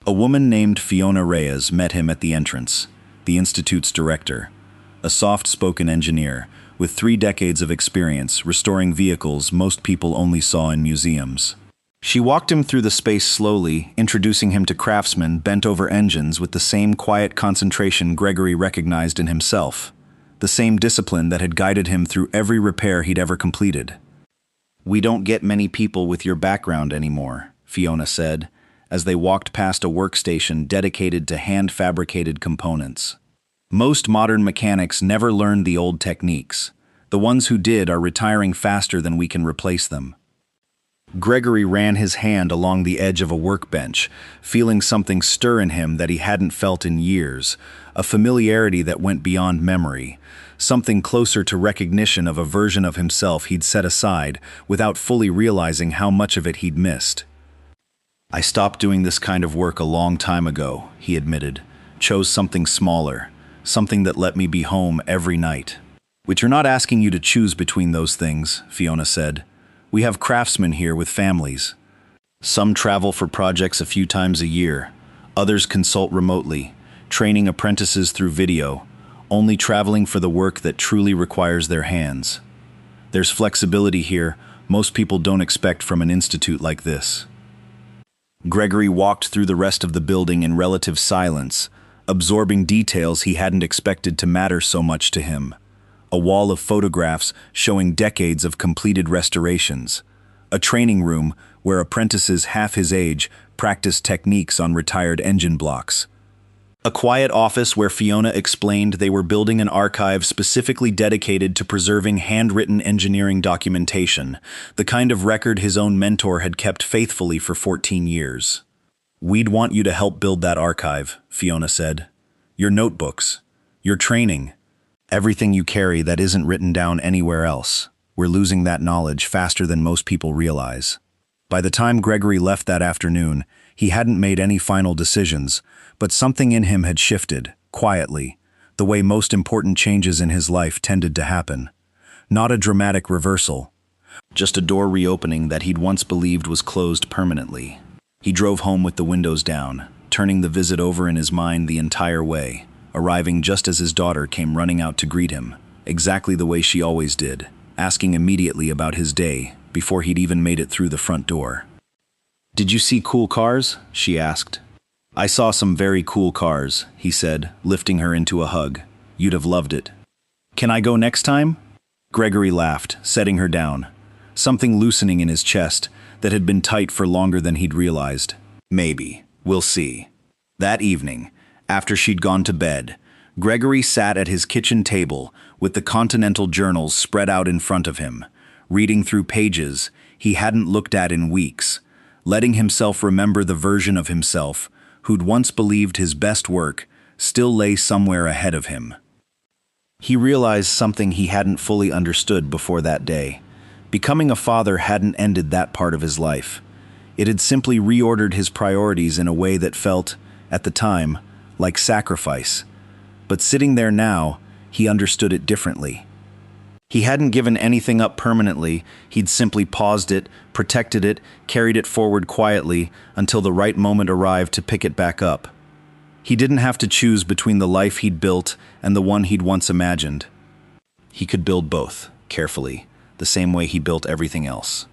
A woman named Fiona Reyes met him at the entrance, the Institute's director, a soft-spoken engineer with 3 decades of experience restoring vehicles most people only saw in museums. She walked him through the space slowly, introducing him to craftsmen bent over engines with the same quiet concentration Gregory recognized in himself, the same discipline that had guided him through every repair he'd ever completed. "We don't get many people with your background anymore," Fiona said, as they walked past a workstation dedicated to hand-fabricated components. "Most modern mechanics never learned the old techniques. The ones who did are retiring faster than we can replace them." Gregory ran his hand along the edge of a workbench, feeling something stir in him that he hadn't felt in years, a familiarity that went beyond memory, something closer to recognition of a version of himself he'd set aside without fully realizing how much of it he'd missed. "I stopped doing this kind of work a long time ago," he admitted. "Chose something smaller, something that let me be home every night." "Which you're not asking you to choose between those things," Fiona said. "We have craftsmen here with families. Some travel for projects a few times a year. Others consult remotely, training apprentices through video, only traveling for the work that truly requires their hands. There's flexibility here most people don't expect from an institute like this." Gregory walked through the rest of the building in relative silence, absorbing details he hadn't expected to matter so much to him. A wall of photographs showing decades of completed restorations. A training room where apprentices half his age practiced techniques on retired engine blocks. A quiet office where Fiona explained they were building an archive specifically dedicated to preserving handwritten engineering documentation, the kind of record his own mentor had kept faithfully for 14 years. "We'd want you to help build that archive," Fiona said. "Your notebooks, your training, everything you carry that isn't written down anywhere else. We're losing that knowledge faster than most people realize." By the time Gregory left that afternoon, he hadn't made any final decisions, but something in him had shifted, quietly, the way most important changes in his life tended to happen. Not a dramatic reversal, just a door reopening that he'd once believed was closed permanently. He drove home with the windows down, turning the visit over in his mind the entire way, arriving just as his daughter came running out to greet him, exactly the way she always did, asking immediately about his day before he'd even made it through the front door. "Did you see cool cars?" she asked. "I saw some very cool cars," he said, lifting her into a hug. "You'd have loved it." "Can I go next time?" Gregory laughed, setting her down, something loosening in his chest that had been tight for longer than he'd realized. "Maybe. We'll see." That evening, after she'd gone to bed, Gregory sat at his kitchen table with the Continental journals spread out in front of him, reading through pages he hadn't looked at in weeks, letting himself remember the version of himself who'd once believed his best work still lay somewhere ahead of him. He realized something he hadn't fully understood before that day. Becoming a father hadn't ended that part of his life. It had simply reordered his priorities in a way that felt, at the time, like sacrifice. But sitting there now, he understood it differently. He hadn't given anything up permanently, he'd simply paused it, protected it, carried it forward quietly until the right moment arrived to pick it back up. He didn't have to choose between the life he'd built and the one he'd once imagined. He could build both, carefully, the same way he built everything else.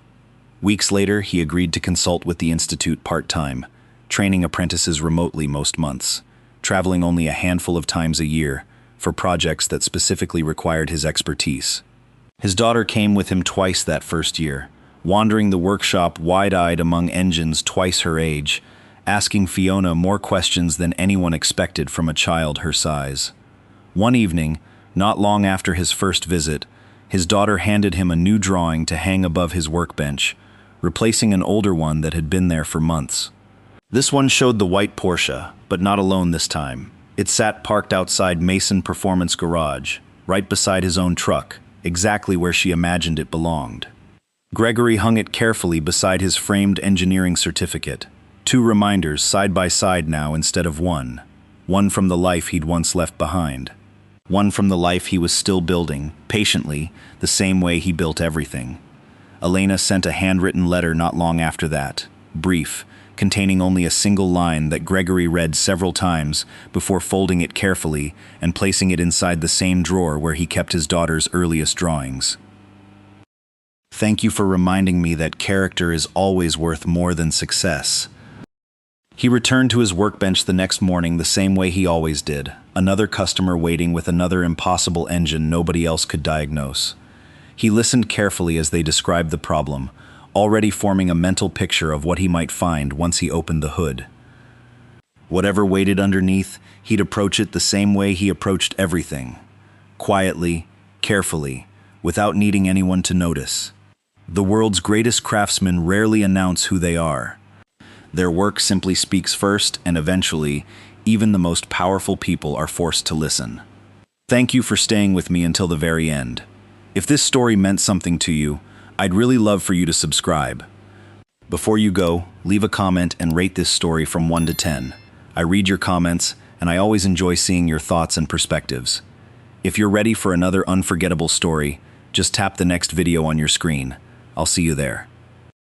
Weeks later, he agreed to consult with the Institute part-time, training apprentices remotely most months, traveling only a handful of times a year for projects that specifically required his expertise. His daughter came with him twice that first year, wandering the workshop wide-eyed among engines twice her age, asking Fiona more questions than anyone expected from a child her size. One evening, not long after his first visit, his daughter handed him a new drawing to hang above his workbench, replacing an older one that had been there for months. This one showed the white Porsche, but not alone this time. It sat parked outside Mason Performance Garage, right beside his own truck, exactly where she imagined it belonged. Gregory hung it carefully beside his framed engineering certificate. Two reminders side by side now instead of one. One from the life he'd once left behind. One from the life he was still building, patiently, the same way he built everything. Elena sent a handwritten letter not long after that, brief, containing only a single line that Gregory read several times before folding it carefully and placing it inside the same drawer where he kept his daughter's earliest drawings. "Thank you for reminding me that character is always worth more than success." He returned to his workbench the next morning the same way he always did, another customer waiting with another impossible engine nobody else could diagnose. He listened carefully as they described the problem, already forming a mental picture of what he might find once he opened the hood. Whatever waited underneath, he'd approach it the same way he approached everything. Quietly, carefully, without needing anyone to notice. The world's greatest craftsmen rarely announce who they are. Their work simply speaks first, and eventually, even the most powerful people are forced to listen. Thank you for staying with me until the very end. If this story meant something to you, I'd really love for you to subscribe. Before you go, leave a comment and rate this story from 1 to 10. I read your comments, and I always enjoy seeing your thoughts and perspectives. If you're ready for another unforgettable story, just tap the next video on your screen. I'll see you there.